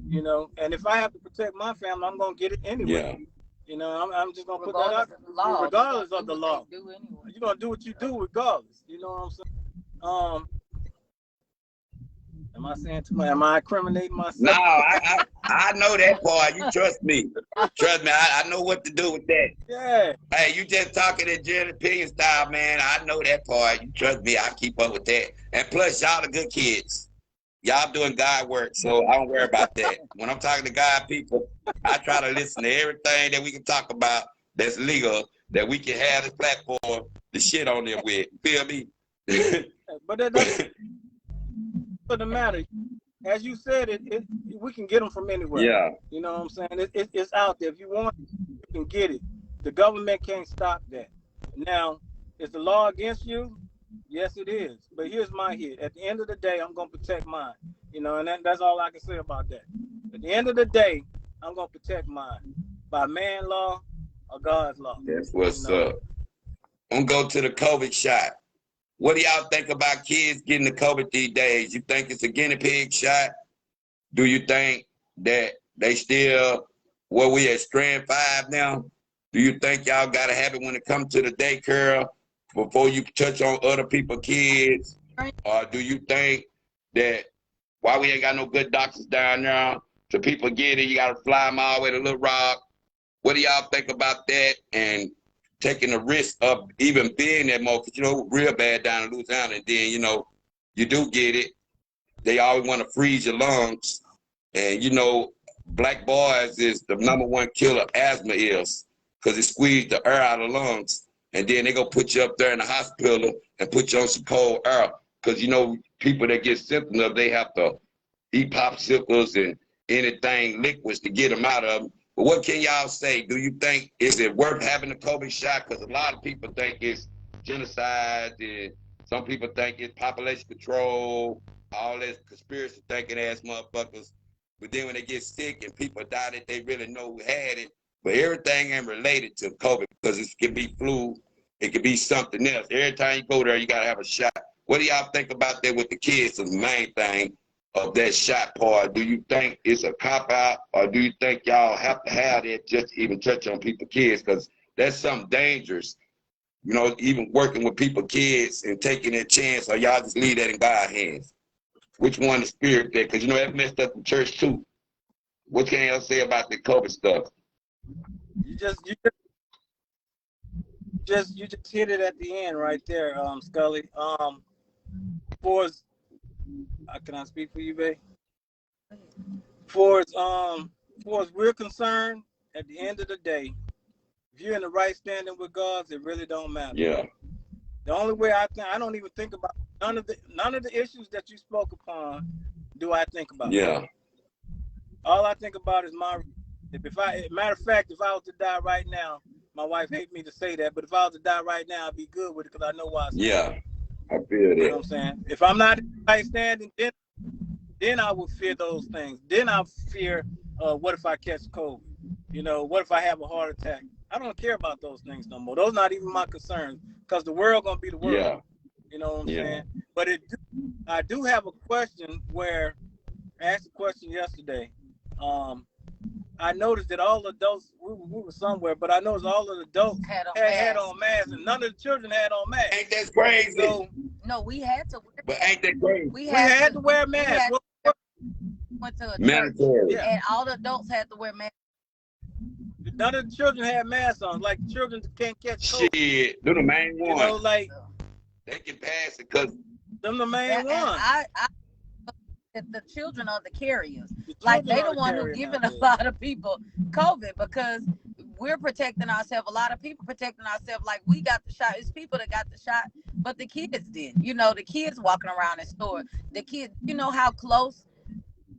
You know, and if I have to protect my family, I'm gonna get it anywhere. Yeah. You know, I'm just gonna put that out regardless of the law. You're gonna do what you do regardless. You know what I'm saying? Am I saying too much? Am I incriminating myself? No, I know that part. You trust me. Trust me, I know what to do with that. Yeah. Hey, you just talking in Jerry Opinion style, man. I know that part. You trust me, I keep up with that. And plus, y'all the good kids. Y'all doing God work, so I don't worry about that. When I'm talking to God people, I try to listen to everything that we can talk about that's legal, that we can have this platform to shit on them with. Feel me? But doesn't matter. As you said, we can get them from anywhere. Yeah. You know what I'm saying? It's out there. If you want it, you can get it. The government can't stop that. Now, is the law against you? Yes, it is. But here's my hit. At the end of the day, I'm going to protect mine. You know, and that's all I can say about that. At the end of the day, I'm going to protect mine by man law or God's law. That's what's up. I'm going to go to the COVID shot. What do y'all think about kids getting the COVID these days? You think it's a guinea pig shot? Do you think that they still, we at strand 5 now? Do you think y'all got to have it when it comes to the daycare before you touch on other people's kids? Or do you think that why we ain't got no good doctors down there, so people get it, you got to fly them all the way to Little Rock? What do y'all think about that and taking the risk of even being there more? Because, you know, real bad down in Louisiana, and then, you know, you do get it. They always want to freeze your lungs. And, you know, black boys is the #1 killer asthma is, because it squeezed the air out of the lungs. And then they go put you up there in the hospital and put you on some cold air. Because, you know, people that get symptoms of, they have to eat popsicles and anything liquids to get them out of them. But what can y'all say? Do you think, is it worth having the COVID shot? Because a lot of people think it's genocide, and some people think it's population control, all this conspiracy thinking ass motherfuckers. But then when they get sick and people die that they really know who had it, but everything ain't related to COVID, because it could be flu, it could be something else. Every time you go there, you gotta have a shot. What do y'all think about that with the kids? The main thing of that shot part. Do you think it's a cop-out, or do you think y'all have to have that just to even touch on people's kids? Because that's something dangerous, you know, even working with people's kids and taking that chance, or y'all just leave that in God's hands? Which one is spirit there? Because, you know, that messed up the church too. What can y'all say about the COVID stuff? You just hit it at the end right there, Scully. Can I speak for you, babe? For as we're concerned, at the end of the day, if you're in the right standing with God, it really don't matter. Yeah. The only way I don't even think about none of the issues that you spoke upon. Do I think about? Yeah. All I think about is matter of fact, if I was to die right now, my wife hates me to say that, but if I was to die right now, I'd be good with it because I know why. Yeah, I feel that. You know what I'm saying? If I'm not in the right standing, then I would fear those things. Then I fear, what if I catch COVID? You know, what if I have a heart attack? I don't care about those things no more. Those are not even my concerns, because the world gonna be the world. Yeah. You know what I'm saying? But I do have a question where I asked a question yesterday. I noticed that all adults, we were somewhere, but I noticed all of the adults had on masks, and none of the children had on masks. Ain't that crazy? So, No, we had to wear. But ain't that crazy? We had to wear masks. Went to a Mandatory. church, and all the adults had to wear masks. None of the children had masks on. Like, children can't catch COVID. Shit, they're the main one. You know, like, they can pass it because them the main one. The children are the carriers. Like, they the one who giving a lot of people COVID, because we're protecting ourselves. A lot of people protecting ourselves. Like, we got the shot. It's people that got the shot, but the kids did. You know, the kids walking around in stores. The kids, you know how close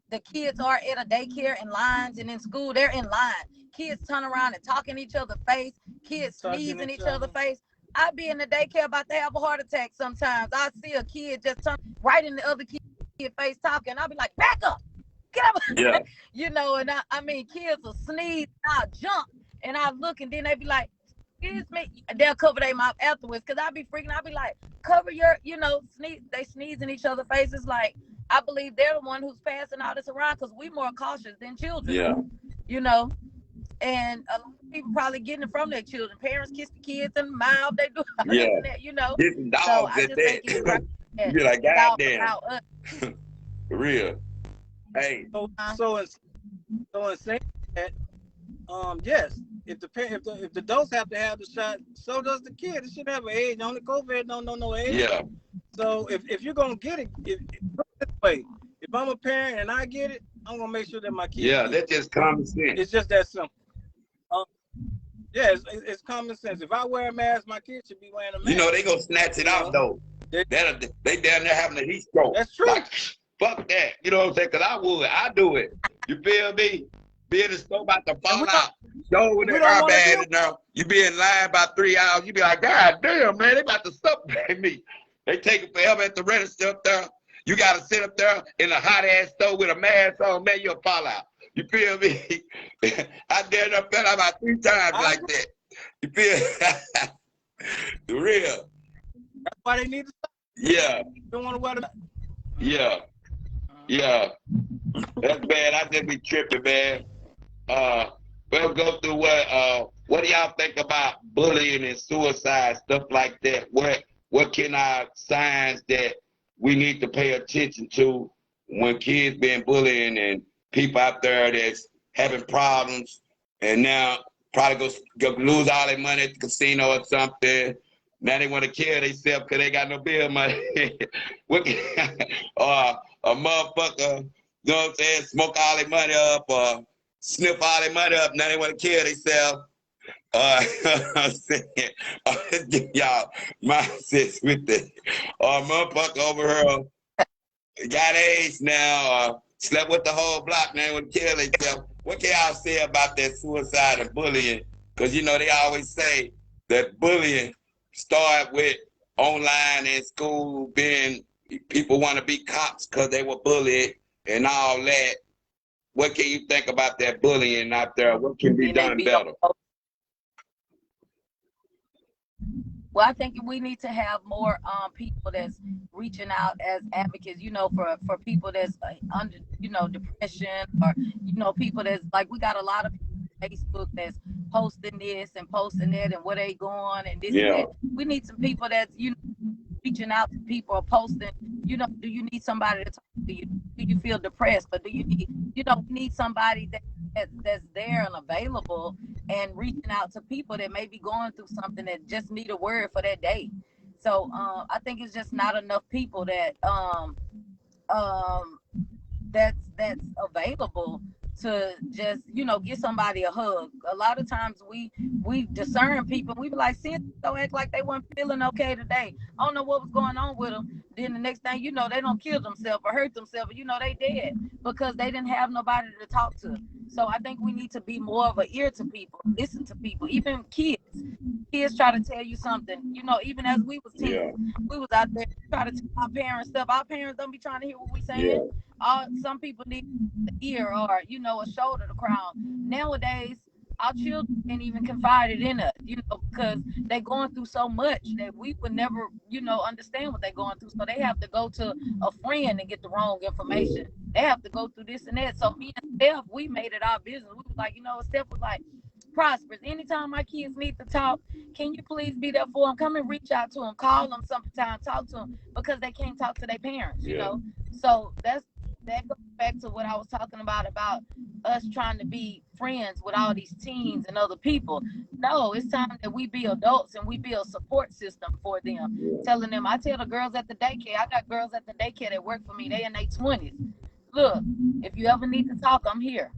the kids are at a daycare in lines, and in school, they're in line. Kids turn around and talk in each other's face. Kids sneeze in each other's face. I be in the daycare about to have a heart attack sometimes. I see a kid just turn right in the other kid face talking. I'll be like, back up, get up. Yeah. You know, and I mean, kids will sneeze, I'll jump, and I look, and then they be like, excuse me. They'll cover their mouth afterwards, because I'll be freaking. I'll be like, cover your, you know, sneeze. They sneeze in each other's faces. Like, I believe they're the one who's passing all this around, because we more cautious than children. Yeah. You know, and a lot of people probably getting it from their children. Parents kiss the kids in the mouth. They do all that, you know. This dogs so I at just that. think it's right. You're like, goddamn. For real. Hey. So in saying that, yes, if the adults have to have the shot, so does the kid. It should have an age. Only COVID don't know no age. Yeah. So if you're gonna get it, put it this way, if I'm a parent and I get it, I'm gonna make sure that my kids. Yeah, that's just common sense. It's just that simple. Yeah, it's common sense. If I wear a mask, my kids should be wearing a mask. You know, they gonna snatch it out though. They down there having a heat stroke. That's true. Like, Fuck that. You know what I'm saying? Because I do it. You feel me? Be in the store about to fall out. Go with the airbag in there. You be in line about 3 hours. You be like, God damn, man, they about to suffocate me. They take it forever at the register up there. You got to sit up there in a hot-ass store with a mask on. Man, you'll fall out. You feel me? I did up there about 3 times like that. You feel the real. That's why they need to stop. Yeah. Don't want to wear the. Yeah. Yeah. That's bad. I just be tripping, man. We'll go through what do y'all think about bullying and suicide, stuff like that? What can our signs that we need to pay attention to when kids being bullied and people out there that's having problems and now probably go lose all their money at the casino or something. Now they want to kill themselves because they got no bill money. Or a motherfucker, you know what I'm saying, smoke all their money up or sniff all their money up. Now they want to kill themselves. I'm saying, y'all, my sis with the motherfucker over here got AIDS now, slept with the whole block, now want to kill themselves. What can y'all say about that suicide and bullying? Because, you know, they always say that bullying start with online and school being, people want to be cops because they were bullied and all that. What can you think about that bullying out there? What can be done better? Well, I think we need to have more people that's reaching out as advocates, you know, for people that's under, you know, depression, or, you know, people that's like, we got a lot of people on Facebook that's posting this and posting that and where they going and this and that. We need some people that's, you know, reaching out to people or posting, you know, do you need somebody to talk to you? Do you feel depressed? Or do you need, you know, we need somebody that's there and available and reaching out to people that may be going through something that just need a word for that day. So I think it's just not enough people that that's available to just, you know, give somebody a hug. A lot of times we discern people. We be like, see, don't act like they weren't feeling okay today. I don't know what was going on with them. Then the next thing you know, they don't kill themselves or hurt themselves. You know, they dead because they didn't have nobody to talk to. So I think we need to be more of an ear to people, listen to people, even kids. Kids try to tell you something. You know, even as we was teens, we was out there trying to tell our parents stuff. Our parents don't be trying to hear what we saying. Some people need the ear or, you know, a shoulder to cry on. Nowadays, our children can't even confide it in us, you know, because they're going through so much that we would never, you know, understand what they're going through. So they have to go to a friend and get the wrong information. They have to go through this and that. So me and Steph, we made it our business. We was like, you know, Steph was like, Prosperous, anytime my kids need to talk, can you please be there for them? Come and reach out to them, call them sometime, talk to them, because they can't talk to their parents, you know. So that goes back to what I was talking about us trying to be friends with all these teens and other people. No, it's time that we be adults and we be a support system for them. Telling them, I tell the girls at the daycare, I got girls at the daycare that work for me, they in their 20s. Look, if you ever need to talk, I'm here.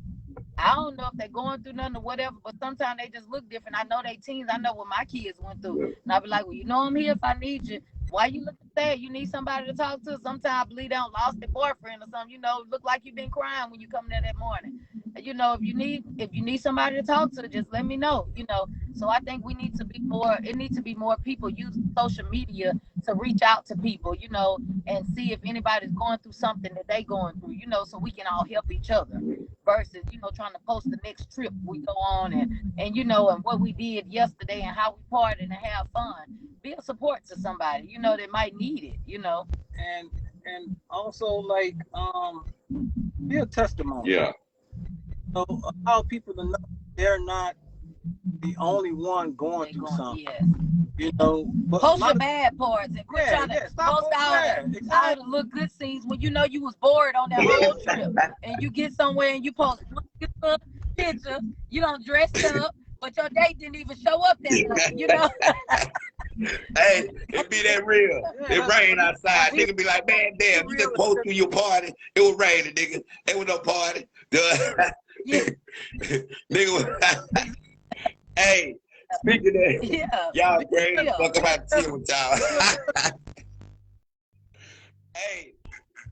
I don't know if they're going through nothing or whatever, but sometimes they just look different. I know they teens. I know what my kids went through. And I'll be like, well, you know I'm here if I need you. Why you looking sad? You need somebody to talk to. Sometimes I believe they lost their boyfriend or something. You know, look like you've been crying when you come there that morning. You know, if you need somebody to talk to, just let me know. You know, so I think we need to be more. It needs to be more people using social media to reach out to people. You know, and see if anybody's going through something that they going through. You know, so we can all help each other. Versus, you know, trying to post the next trip we go on and you know, and what we did yesterday and how we partied and have fun. Be a support to somebody, you know, that might need it, you know. And also like be a testimony. Yeah. So allow people to know they're not the only one going through something. Yes. You know, but post your bad parts and quit trying to post all the look good scenes when you know you was bored on that whole trip and you get somewhere and you post one picture, you don't dress up, but your date didn't even show up that night, you know. Hey, it be that real. It rain outside. Nigga be like, man, damn, you just post to your party. It was raining, nigga. There was no party. Nigga was hey, speaking of that, y'all crazy. Fuck about to chill with y'all. Hey,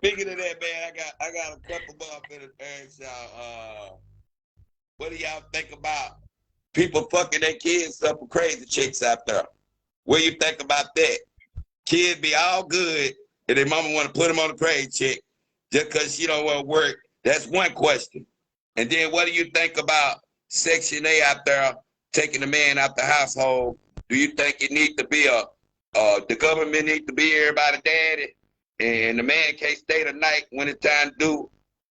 Speaking of that, man, I got a couple more I'm finna ask y'all. What do y'all think about people fucking their kids up with crazy chicks out there? What do you think about that? Kids be all good, and their mama want to put them on a crazy chick just because she don't want to work. That's one question. And then what do you think about Section 8 out there taking the man out the household? Do you think it needs to be the government needs to be everybody's daddy, and the man can't stay the night when it's time to do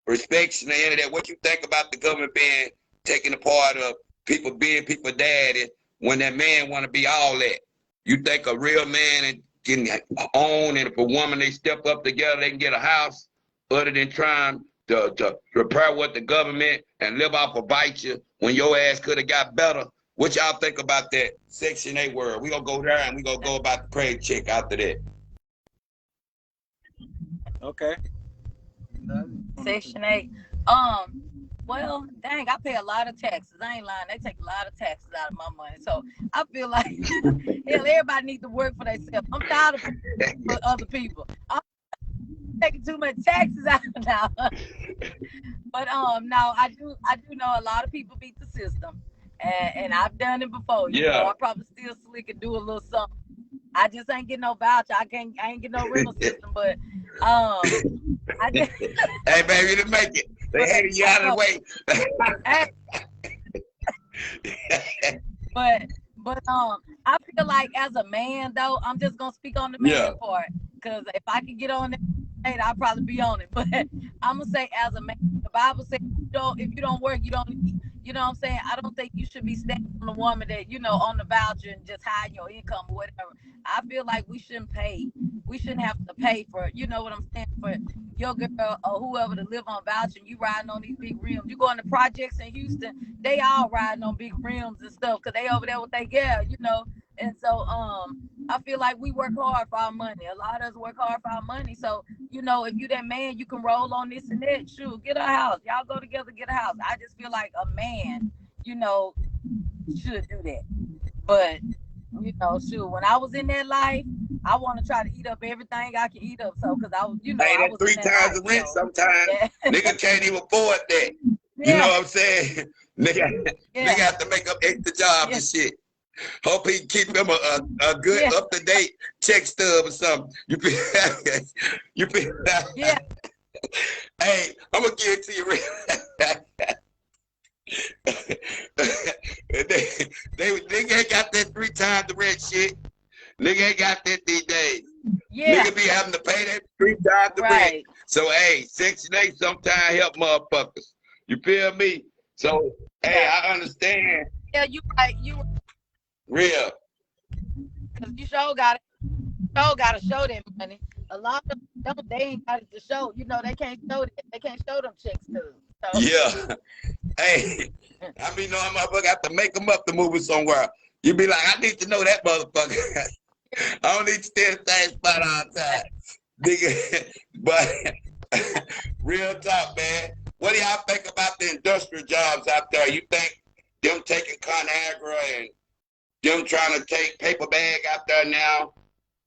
inspection and that? What you think about the government being taking a part of people being people daddy when that man want to be all that? You think a real man can own, and if a woman they step up together, they can get a house, other than trying to repair what the government and live off of voucher when your ass could have got better? What y'all think about that Section 8 word? We gonna go there and we gonna go about the crazy chick after that. Okay. Section 8. Well, dang, I pay a lot of taxes. I ain't lying. They take a lot of taxes out of my money. So I feel like hell, everybody needs to work for themselves. I'm tired of working for other people. I'm taking too much taxes out now. But no, I do know a lot of people beat the system. And I've done it before. You know, I probably still slick and do a little something. I just ain't getting no voucher. I ain't get no rental system, but I just hey baby, you didn't make it. They hated you out of the way. but I feel like as a man though, I'm just gonna speak on the man part. Cause if I could get on it, I'd probably be on it. But I'm gonna say as a man, the Bible says if you don't work, you don't eat. You know what I'm saying? I don't think you should be standing on a woman that, you know, on the voucher and just hide your income or whatever. I feel like we shouldn't pay. We shouldn't have to pay for, you know what I'm saying, for your girl or whoever to live on voucher and you riding on these big rims. You go in the projects in Houston, they all riding on big rims and stuff because they over there with their girl, you know. And so I feel like we work hard for our money. A lot of us work hard for our money. So, you know, if you that man, you can roll on this and that. Shoot, get a house. Y'all go together, get a house. I just feel like a man, you know, should do that. But, you know, shoot, when I was in that life, I want to try to eat up everything I can eat up. So, because I was, you know, I was 3 times the rent sometimes. Yeah. Nigga can't even afford that. Yeah. You know what I'm saying? Nigga have to make up extra jobs and shit. Hope he keep him a good up-to-date check stub or something. You feel yeah. Hey, I'm gonna give it to you real. Nigga ain't got that 3 times the rent shit. Nigga ain't got that these days. Yeah. Nigga be having to pay that 3 times the rent. So hey, Section 8 sometimes help motherfuckers. You feel me? So hey, I understand. Yeah, you right. You real. Cause you sure gotta show them money. A lot of them they ain't got it to show. You know, they can't show that. They can't show them checks too. So. Yeah. Hey, I mean, no, motherfucker have to make them up to move it somewhere. You be like, I need to know that motherfucker. I don't need to stay in the same spot all the time. Nigga, but real talk, man. What do y'all think about the industrial jobs out there? You think them taking ConAgra and them trying to take paper bag out there now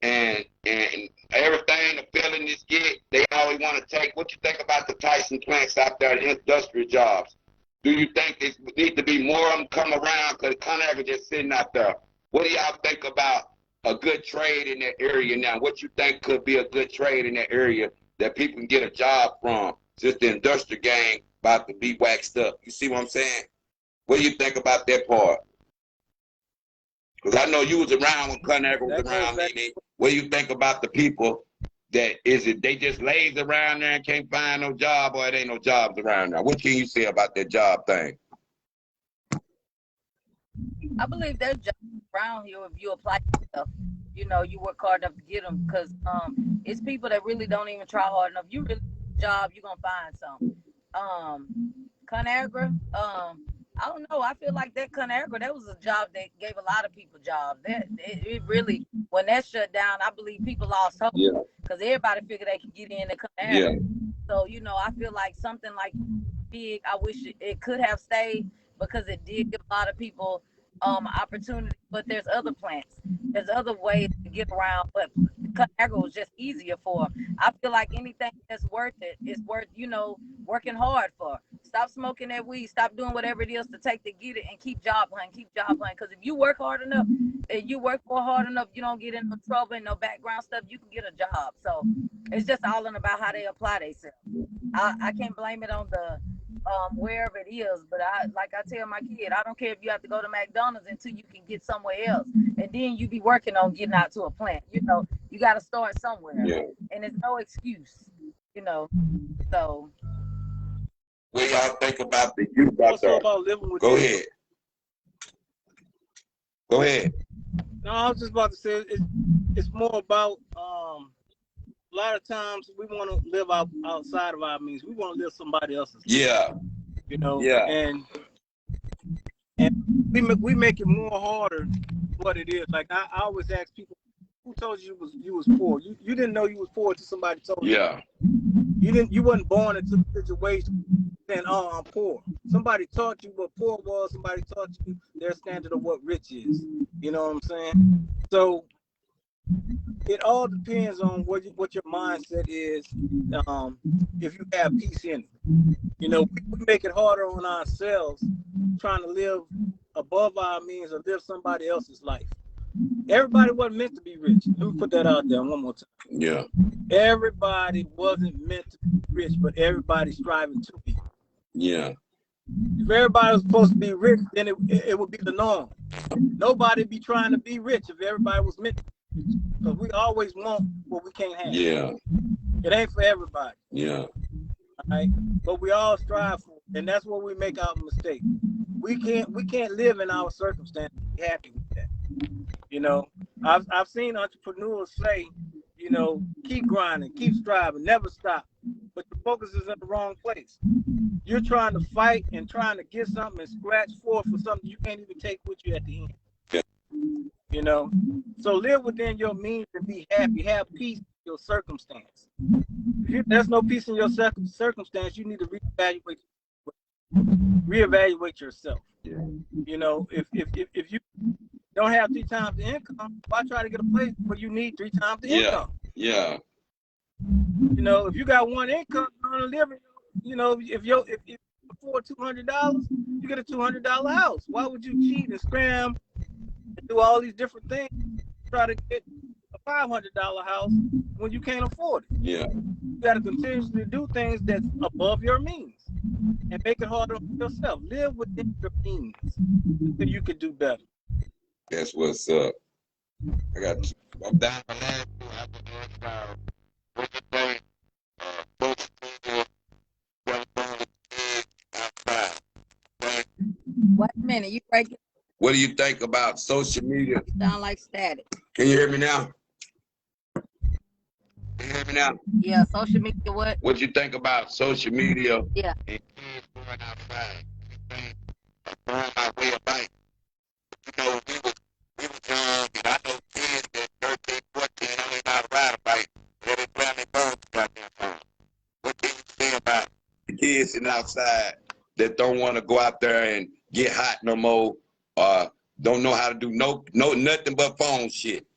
and everything the felonies get, they always want to take. What you think about the Tyson plants out there, the industrial jobs? Do you think there need to be more of them come around because ConAgra just sitting out there? What do y'all think about a good trade in that area now? What you think could be a good trade in that area that people can get a job from? Just the industrial gang about to be waxed up. You see what I'm saying? What do you think about that part? Because I know you was around when ConAgra was around, Neenee. What do you think about the people that they just lazy around there and can't find no job, or it ain't no jobs around there? What can you say about that job thing? I believe there's jobs around here if you apply yourself. You know, you work hard enough to get them because it's people that really don't even try hard enough. You really need a job, you're going to find something. ConAgra, I don't know. I feel like that ConAgra, that was a job that gave a lot of people jobs. It really, when that shut down, I believe people lost hope because everybody figured they could get in the ConAgra. Yeah. So, you know, I feel like something like big, I wish it could have stayed because it did give a lot of people opportunity, but there's other plants. There's other ways to get around, but Conagra was just easier for them. I feel like anything that's worth it is worth, working hard for. Stop smoking that weed. Stop doing whatever it is to take to get it, and keep job hunting. Keep job hunting. Because if you work hard enough, and you work for hard enough, you don't get into trouble and no background stuff. You can get a job. So it's just all in about how they apply themselves. I can't blame it on the wherever it is, but I tell my kid, I don't care if you have to go to McDonald's until you can get somewhere else, and then you be working on getting out to a plant. You got to start somewhere, and it's no excuse. So. What y'all think about the youth out there? About living with Go ahead. Go ahead. No, I was just about to say it's more about a lot of times we want to live outside of our means. We want to live somebody else's. Yeah. Yeah. And we make it more harder what it is. Like I always ask people, who told you was poor? You didn't know you was poor until somebody told you. Yeah. You wasn't born into a situation saying, "Oh, I'm poor." Somebody taught you what poor was. Somebody taught you their standard of what rich is. You know what I'm saying? So it all depends on what your mindset is. If you have peace in it, we make it harder on ourselves trying to live above our means or live somebody else's life. Everybody wasn't meant to be rich. Let me put that out there one more time. Yeah. Everybody wasn't meant to be rich, but everybody's striving to be. Yeah. If everybody was supposed to be rich, then it would be the norm. Nobody'd be trying to be rich if everybody was meant to be rich. Because we always want what we can't have. Yeah. It ain't for everybody. Yeah. All right? But we all strive for it. And that's where we make our mistake. We can't live in our circumstances and be happy with that. I've seen entrepreneurs say, keep grinding, keep striving, never stop. But the focus is in the wrong place. You're trying to fight and trying to get something and scratch forth for something you can't even take with you at the end. Yeah. So live within your means and be happy. Have peace in your circumstance. If there's no peace in your circumstance, you need to reevaluate yourself. Yeah. If you don't have 3 times the income, why try to get a place where you need 3 times the income? Yeah. If you got one income, you're gonna live. If you afford $200, you get a $200 house. Why would you cheat and scram and do all these different things, try to get a $500 house when you can't afford it? Yeah. You got to continuously do things that's above your means and make it harder on yourself. Live within your means so you can do better. That's what's up. I'm down. Wait a minute, you break it. What do you think about social media? You sound like static. Can you hear me now? Can you hear me now? Yeah, social media. What? What you think about social media? Yeah. And kids going outside. Throwing my way of life. We was young, and I know kids that 13, 14 don't even know how to ride a bike. They didn't grab their phones goddamn phone. What do you say about the kids sitting outside that don't want to go out there and get hot no more, don't know how to do nothing but phone shit?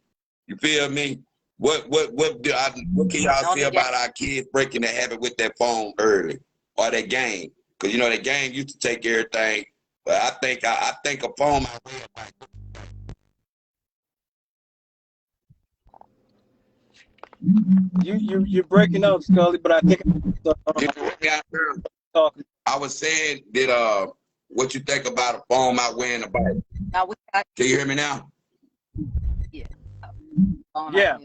You feel me? What can y'all say about our kids breaking the habit with that phone early or that game? Because that game used to take everything, but I think a phone might be like. You're breaking up, Scully, but I think I was saying that what you think about a phone out wearing a bike? Can you hear me now? Yeah. Yeah.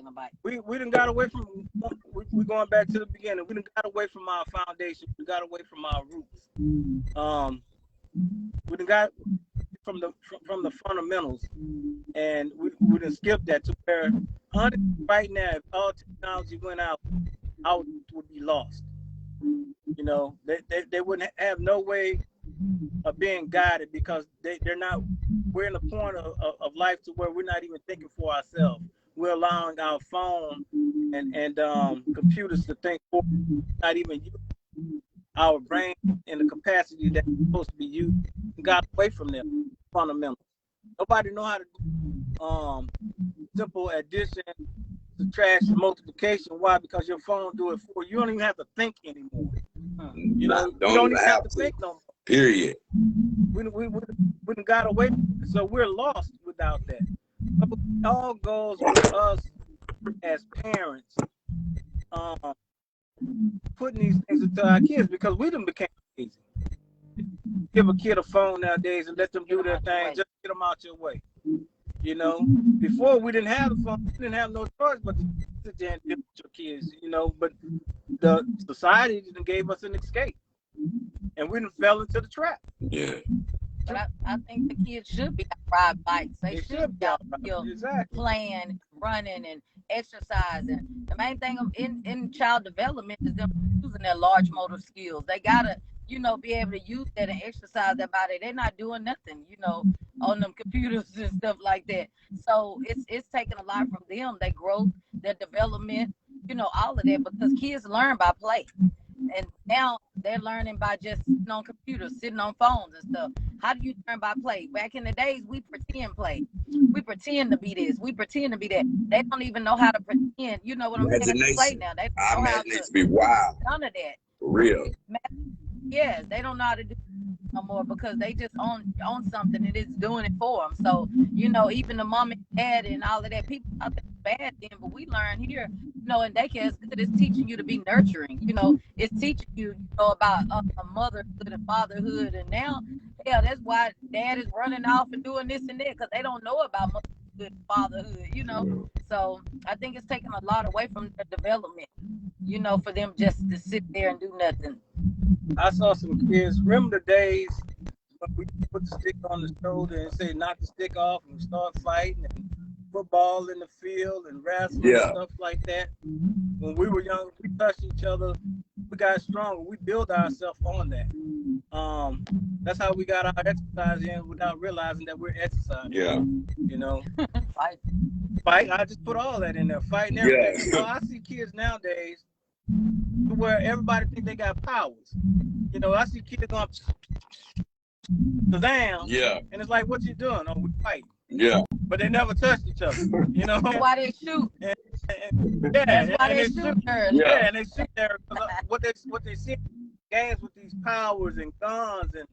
We done got away from. We're going back to the beginning. We done got away from our foundation. We got away from our roots. We done got from the fundamentals, and we done skipped that to where right now, if all technology went out would be lost. They wouldn't have no way of being guided because they're not. We're in the point of life to where we're not even thinking for ourselves. We're allowing our phone and computers to think for us, not even using our brain in the capacity that's supposed to be used. We got away from them fundamentals. Nobody know how to do simple addition, subtraction, multiplication. Why? Because your phone do it for you. You don't even have to think anymore. You know, you don't even have to think no more. Period. We done got away, so we're lost without that. So it all goes with us as parents, putting these things into our kids, because we done became easy. Give a kid a phone nowadays and let them do their thing. Just get them out your way. You know, before we didn't have the phone, we didn't have no choice but to sit there and deal with your kids. You know, but the society done gave us an escape, and we done fell into the trap. Yeah. But I think the kids should be ride bikes. They should be out here playing, running, and exercising. The main thing in child development is them using their large motor skills. They gotta, be able to use that and exercise their body. They're not doing nothing, on them computers and stuff like that. So it's taking a lot from them, their growth, their development, all of that, because kids learn by play. And now they're learning by just sitting on computers, sitting on phones and stuff. How do you learn by play? Back in the days, we pretend play. We pretend to be this. We pretend to be that. They don't even know how to pretend. You know what I'm saying? To play now. They don't know how to be wild. None of that. For real. Yes, they don't know how to do no more because they just own something and it's doing it for them. So, even the mom and dad and all of that, people thought that was bad then, but we learn here, in daycare, it's teaching you to be nurturing. It's teaching you, about motherhood and fatherhood. And now, that's why dad is running off and doing this and that, because they don't know about motherhood and fatherhood, So I think it's taking a lot away from their development, for them just to sit there and do nothing. I saw some kids. Remember the days when we put the stick on the shoulder and say knock the stick off and start fighting, and football in the field and wrestling and stuff like that. When we were young, we touched each other. We got stronger. We built ourselves on that. That's how we got our exercise in without realizing that we're exercising. Yeah. Fight. I just put all that in there. Fight and everything. So I see kids nowadays where everybody think they got powers. I see kids going down. Yeah. And it's like, what you doing? Oh, we fighting. Yeah. But they never touched each other. Why they shoot? That's why they shoot. Yeah, and they shoot there. What they see games with these powers and guns and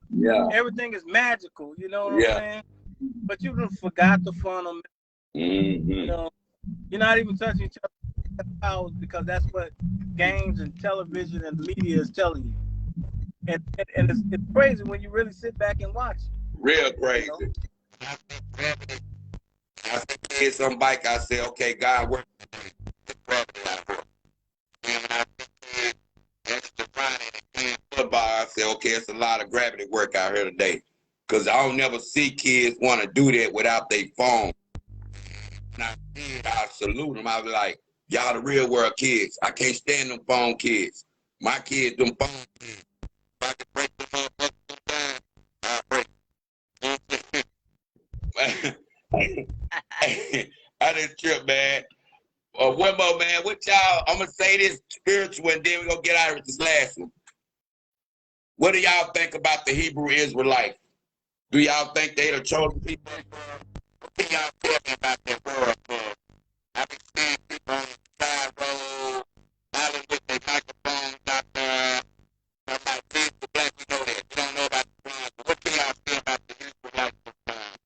everything is magical. You know what I'm saying? But you done forgot the fun of it. Mm-hmm. You're not even touching each other's powers because that's what games and television and media is telling you. And it's crazy when you really sit back and watch it. Real crazy. I see kids on bike, I say, okay, God, where football, I say, okay, it's a lot of gravity work out here today. Because I don't never see kids want to do that without their phone. And I salute them. I was like, y'all the real world kids. I can't stand them phone kids. My kids, them phone kids. If I can break them up down, I'll break them. I didn't trip, man. One more, man. What y'all, I'm going to say this spiritual and then we're going to get out of this last one. What do y'all think about the Hebrew Israelites? Do y'all think they the chosen people? What do y'all tell me about their world? I've been seeing people on the side road, hollering with their microphones out there. I'm like, this the black, we know that. You don't know about the blind. But what can y'all say about the Israelites sometimes?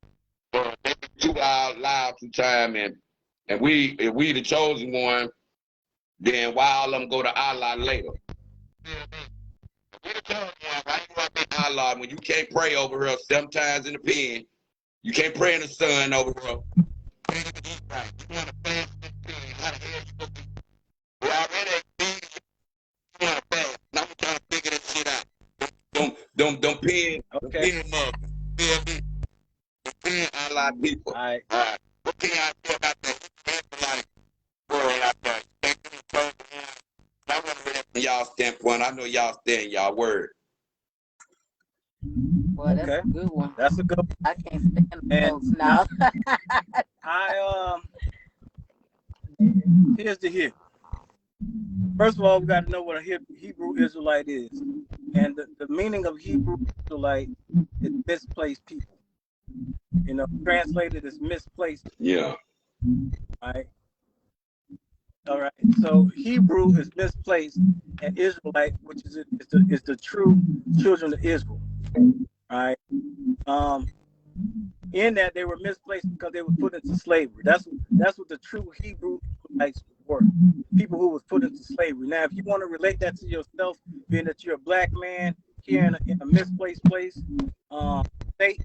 Well, they be too loud sometimes, and if we the chosen one, then why all of them go to Allah later? We the chosen one, why you up in Allah when you can't pray over her 7 times in the pen? You can't pray in the sun over her. You want to fast in the pen, how the hell you gonna be? We already exceeded. You want to fast. Now we're trying to figure this shit out. Them pen, okay. Pen muggers. Feel me? The pen Allah people. All right. What can y'all say about that Israelite world out there? Think them the chosen one? I want to hear that from y'all standpoint. I know y'all stand y'all word. Well, that's a good one. That's a good one. I can't stand the folks now. Here's the hit. First of all, we got to know what a Hebrew Israelite is. And the meaning of Hebrew Israelite is misplaced people. You know, translated as misplaced. Yeah. Right. All right. So Hebrew is misplaced, and Israelite, which is the true children of Israel. Right. In that they were misplaced because they were put into slavery. That's what the true Hebrew Israelites were. People who was put into slavery. Now, if you want to relate that to yourself, being that you're a black man here in a misplaced place, state,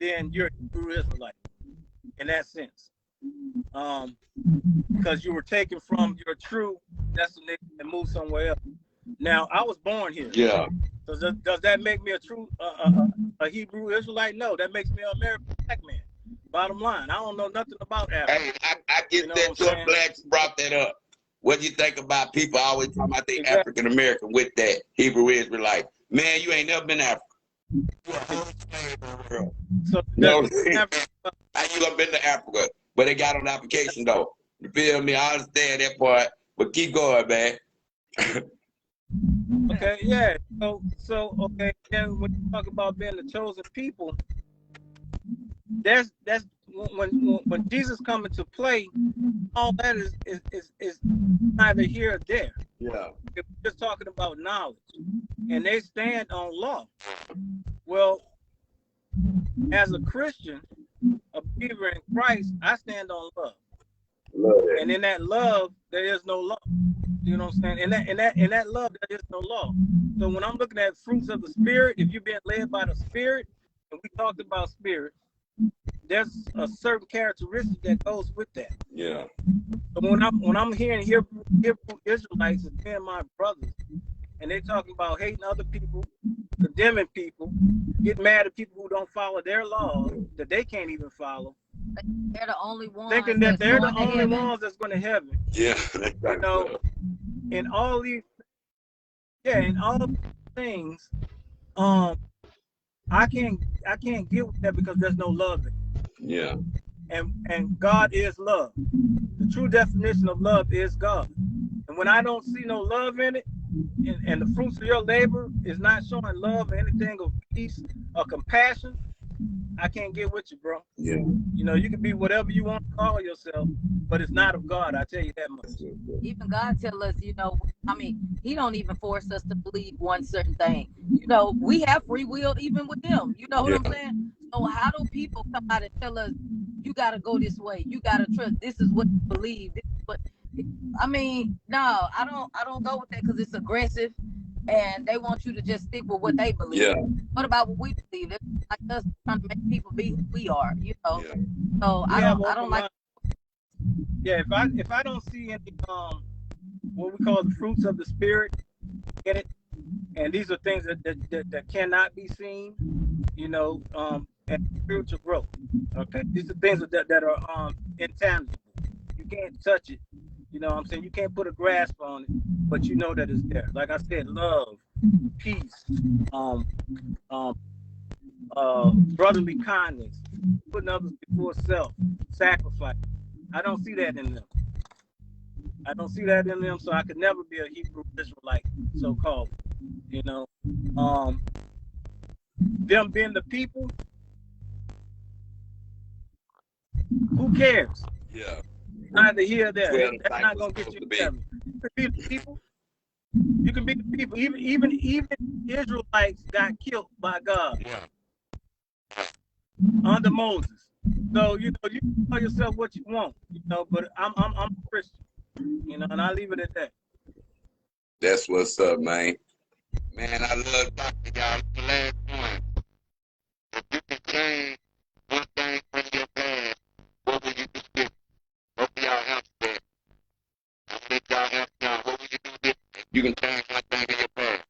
then you're a Hebrew Israelite in that sense. Because you were taken from your true destination and moved somewhere else. Now, I was born here. Yeah. So does that make me a true a Hebrew Israelite? No, that makes me an American black man. Bottom line, I don't know nothing about Africa. Hey, I get You know that what too. I'm I'm glad you brought that up. What do you think about people always talking about they Exactly. African American with that Hebrew Israelite? Man, you ain't never been to Africa. So No, Africa, how you gonna been to Africa? But they got on the application though. You feel me? I understand that part, but keep going, man. okay, yeah. So okay, then when you talk about being the chosen people, that's when Jesus come into play, all that is neither here or there. Yeah. We're just talking about knowledge, and they stand on law. Well, as a Christian, a believer in Christ, I stand on love. And in that love, there is no law. You know what I'm saying? In that love, there is no law. So when I'm looking at fruits of the Spirit, if you're being led by the Spirit, and we talked about spirit, there's a certain characteristic that goes with that. Yeah. So when I'm hearing Hebrew Israelites as being my brothers, and they're talking about hating other people, condemning people, getting mad at people who don't follow their laws that they can't even follow. They're the only ones Thinking that they're the only heaven. ones that's going to heaven. Yeah. You know, in all these things, I can't get with that because there's no love in it. Yeah. And God is love. The true definition of love is God. And when I don't see no love in it, and the fruits of your labor is not showing love or anything of peace or compassion, I can't get with you, bro. Yeah. You know, you can be whatever you want to call yourself, but it's not of God. I tell you that much. Even God tell us, you know, I mean, he don't even force us to believe one certain thing. You know, we have free will even with him. You know what I'm saying? So how do people come out and tell us, you got to go this way, you got to trust, this is what you believe, this is what, I mean, no, I don't go with that because it's aggressive and they want you to just stick with what they believe. Yeah. What about what we believe? They're like us trying to make people be who we are, you know. Yeah. So I don't like. Yeah, if I don't see any what we call the fruits of the spirit in it, and these are things that cannot be seen, you know, and spiritual growth. Okay, these are things that are intangible. You can't touch it. You know what I'm saying? You can't put a grasp on it, but you know that it's there. Like I said, love, peace, brotherly kindness, putting others before self, sacrifice. I don't see that in them. I don't see that in them, so I could never be a Hebrew Israelite, so-called. You know, them being the people, who cares? Yeah. Neither here or there. Well, That's not gonna get you to heaven. You can be the people. You can be the people. Even Israelites got killed by God under Moses. So you know you can call yourself what you want, you know. But I'm a Christian, you know, and I leave it at that. That's what's up, man. Man, I love talking to y'all. The last one. If you could change one thing from your past, what would you do different? What would y'all answer that? I'll let y'all answer now. What would you do different? If you can change one thing in your past.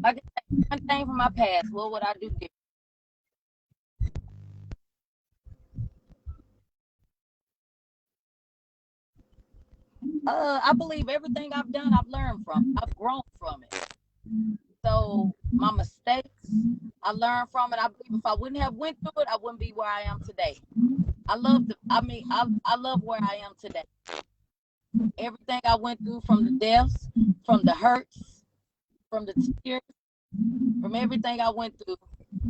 I can take one thing from my past. What would I do different? I believe everything I've done, I've learned from. I've grown from it. So my mistakes, I learned from it. I believe if I wouldn't have went through it, I wouldn't be where I am today. I love where I am today. Everything I went through, from the deaths, from the hurts, from the tears, from everything I went through,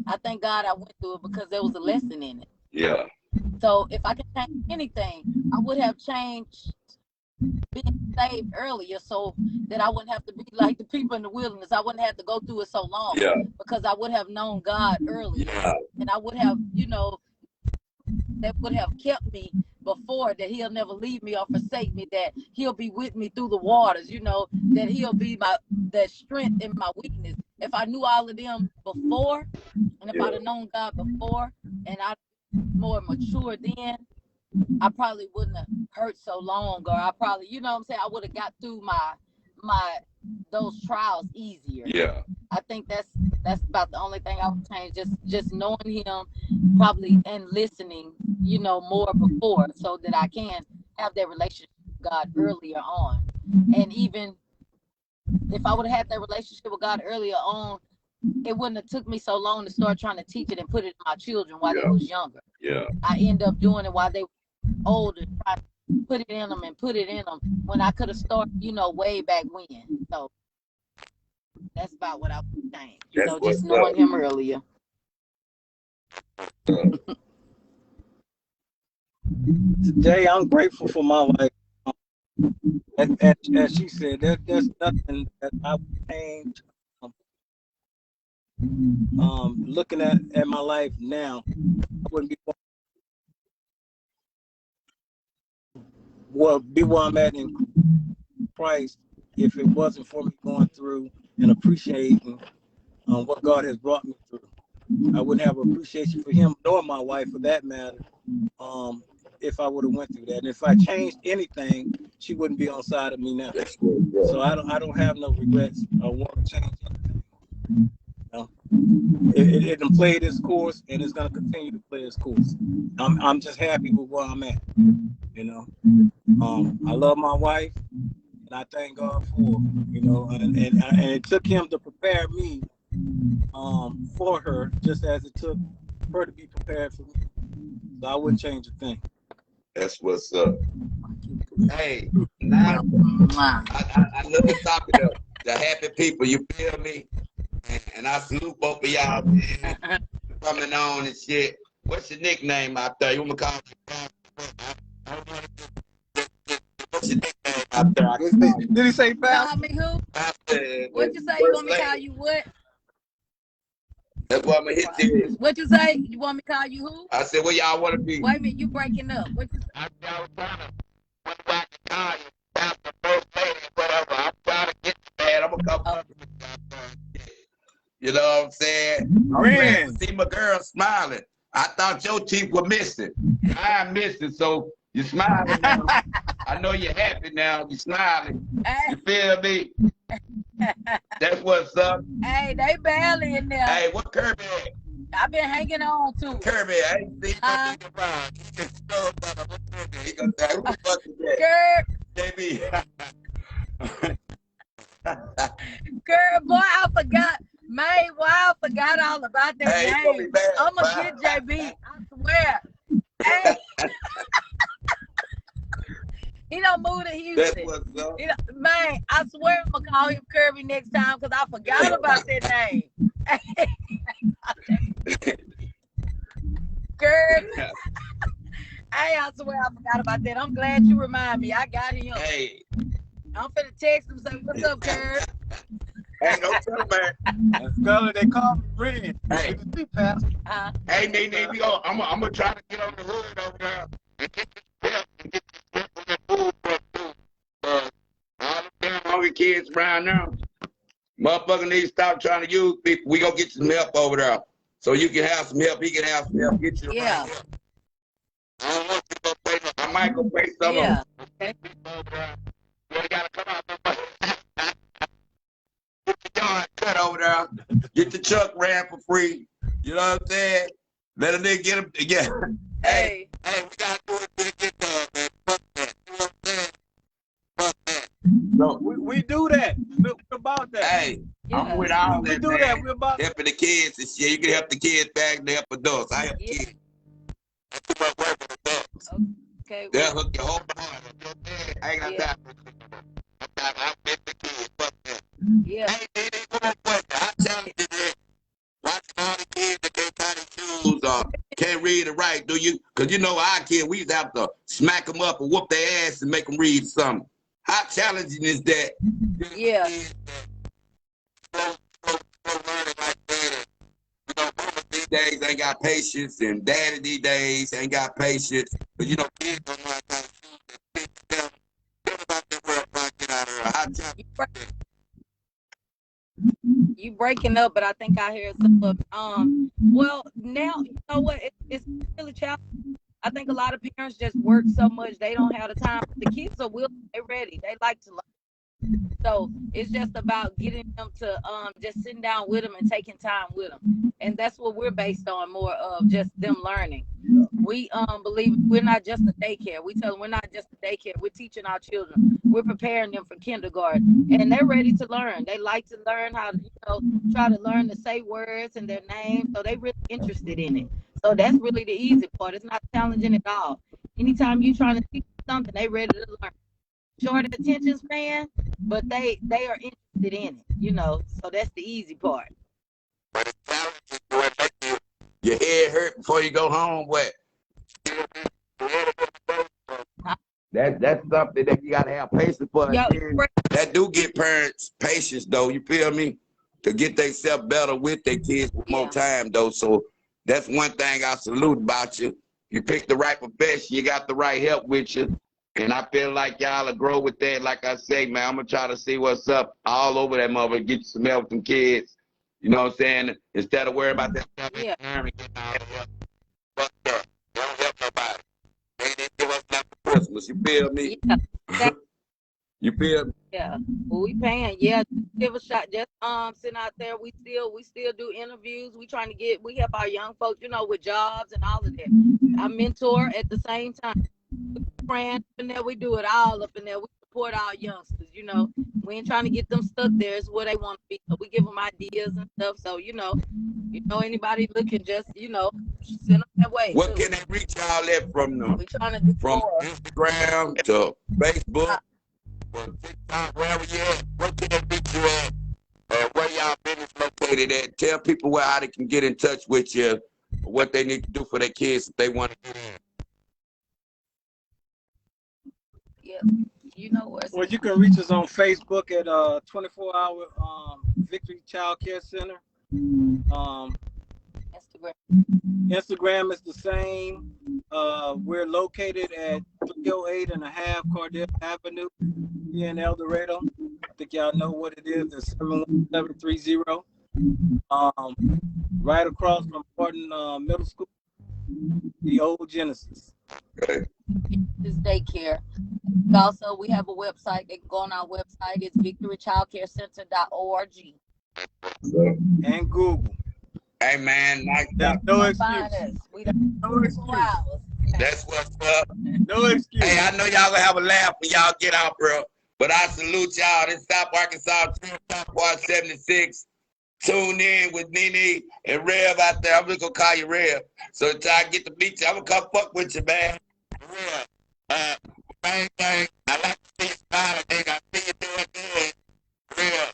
I thank God I went through it because there was a lesson in it. Yeah. So if I could change anything, I would have changed being saved earlier so that I wouldn't have to be like the people in the wilderness. I wouldn't have to go through it so long because I would have known God earlier. And I would have, that would have kept me before, that he'll never leave me or forsake me, that he'll be with me through the waters, that he'll be that strength in my weakness. If I knew all of them before, and if I'd have known God before, and I more mature then, I probably wouldn't have hurt so long, or I probably, I would have got through those trials easier. Yeah. I think that's about the only thing I would change. Just knowing him, probably, and listening, more before, so that I can have that relationship with God earlier on. And even if I would have had that relationship with God earlier on, it wouldn't have took me so long to start trying to teach it and put it in my children while they was younger. Yeah. I end up doing it while they were older, trying to put it in them when I could have started, way back when. So that's about what I would change. Just knowing him earlier. Today, I'm grateful for my wife. As she said, there's nothing that I would change. Looking at my life now, I wouldn't be where I'm at in Christ if it wasn't for me going through and appreciating what God has brought me through. I wouldn't have appreciation for him nor my wife, for that matter, if I would have went through that. And if I changed anything, she wouldn't be on side of me now. So I don't have no regrets. I want to change anything. It done played its course, and it's gonna continue to play its course. I'm just happy with where I'm at. I love my wife, and I thank God for her. And it took him to prepare me for her, just as it took her to be prepared for me. So I wouldn't change a thing. That's what's up. Hey, now I love talking to the happy people. You feel me? And I salute both of y'all coming on and shit. What's your nickname out there? You want me to call you? What's your nickname out there? Did he say fast? Call me who? What'd you say? You want me to call you what? That's what I'm gonna hit you. What'd you say? You want me to call you who? I said, what y'all want to be? Wait a minute, you breaking up. What you say? I was trying to, what do I can call you? About the first lady, whatever. I'm trying to get you, man. I'm gonna come up with you. You know what I'm saying? I'm glad to see my girl smiling. I thought your teeth were missing. I'm missing, so you're smiling now. I know you're happy now. You're smiling. You feel me? That's what's up. Hey, they barely in there. Hey, what Kirby at? I've been hanging on too. Kirby, I ain't seen that nigga around. He just showed up. He gonna say, who the fuck is that? Kirby. JB. Girl, boy, I forgot. Man, why I forgot all about that name. I'm going to get JB. I swear. Hey. He don't move to Houston. That's what's up. Man, I swear I'm going to call him Kirby next time because I forgot about that name. Kirby. Hey, I swear I forgot about that. I'm glad you remind me. I got him. Hey. I'm finna text him and say, what's up, Kirby? Hey, no trouble, man. Girl, they call me Renz. Hey. Hey, Neenee, I'm gonna try to get on the hood over there and get this help and get this food all the damn hungry kids around now. Motherfucker need to stop trying to use people. We gonna get you some help over there. So you can have some help, he can have some help, get you the right help. I don't want you to go pay no, I might go pay some of them. Okay. You gotta come out. Get the yard cut over there. Get the truck ran for free. You know what I'm saying? Let a nigga get him together. Hey, we gotta do it to get done, man. Fuck that. You know what I'm saying? Fuck that. So, we do that. We're about that. Hey, I'm with all that. We do that. We're about helping the kids and shit. You can help the kids back and help adults. I help kids. I do my work with adults. Okay. They'll hook your whole body. I ain't got time for it. I'm with the kids. Fuck that. Yeah. Hey, read and write, do you? Because you know, our kids, we used to have to smack them up and whoop their ass and make them read something. How challenging is that? Yeah. These days ain't got patience, and daddy these days ain't got patience. But you know, kids don't know how to teach them. What about that world get out of here? How challenging? You breaking up, but I think I hear some of well, now you know what, it's really challenging. I think a lot of parents just work so much they don't have the time. The kids are willing, they're ready, they like to learn. So it's just about getting them to just sitting down with them and taking time with them, and that's what we're based on, more of just them learning. We believe we're not just a daycare. We tell them we're not just a daycare. We're teaching our children. We're preparing them for kindergarten, and they're ready to learn. They like to learn how to, try to learn to say words and their names. So they're really interested in it. So that's really the easy part. It's not challenging at all. Anytime you're trying to teach something, they're ready to learn. Short attention span, but they are interested in it, so that's the easy part. But it's challenging, boy, make your head hurt before you go home. What? That's something that you gotta have patience for. That do get parents patience though. You feel me? To get themselves better with their kids with more time though. So that's one thing I salute about you. You picked the right profession. You got the right help with you. And I feel like y'all will grow with that. Like I say, man, I'm going to try to see what's up all over that mother, get you some help with some kids. You know what I'm saying? Instead of worrying about that stuff. Yeah. Fuck that. They don't help nobody. They didn't give us nothing for Christmas. You feel me? Yeah. You feel me? Yeah. Well, we paying. Yeah. Give a shot. Just sitting out there. We still do interviews. We help our young folks, with jobs and all of that. I mentor at the same time. Friends up in there, we do it all up in there. We support our youngsters, we ain't trying to get them stuck there. It's where they want to be. So we give them ideas and stuff. So anybody looking, just send them that way. What can they reach y'all at from them? We trying to do from more. Instagram to Facebook, from TikTok, wherever you at. What can they reach you at? Where y'all business located at? Tell people how they can get in touch with you, what they need to do for their kids if they want to get in. Yeah, Well, you can reach us on Facebook at 24-hour Victory Child Care Center. Instagram is the same. We're located at 308 and a half Cordell Avenue here in El Dorado. I think y'all know what it is. It's 71730. Right across from Barton Middle School, the old Genesis. Okay. This daycare. Also, we have a website. They can go on our website. It's victorychildcarecenter.org. And Google. Hey man, no excuse. We don't no excuse. That's what's up. No excuse. Hey, I know y'all gonna have a laugh when y'all get out, bro. But I salute y'all. This is South Arkansas, Part 76. Tune in with Neenee and Rev out there. I'm just gonna call you Rev. So until I get to meet you, I'm gonna come fuck with you, man. Rev. Main thing, I like to see you smiling, nigga. I see you doing good. Rev.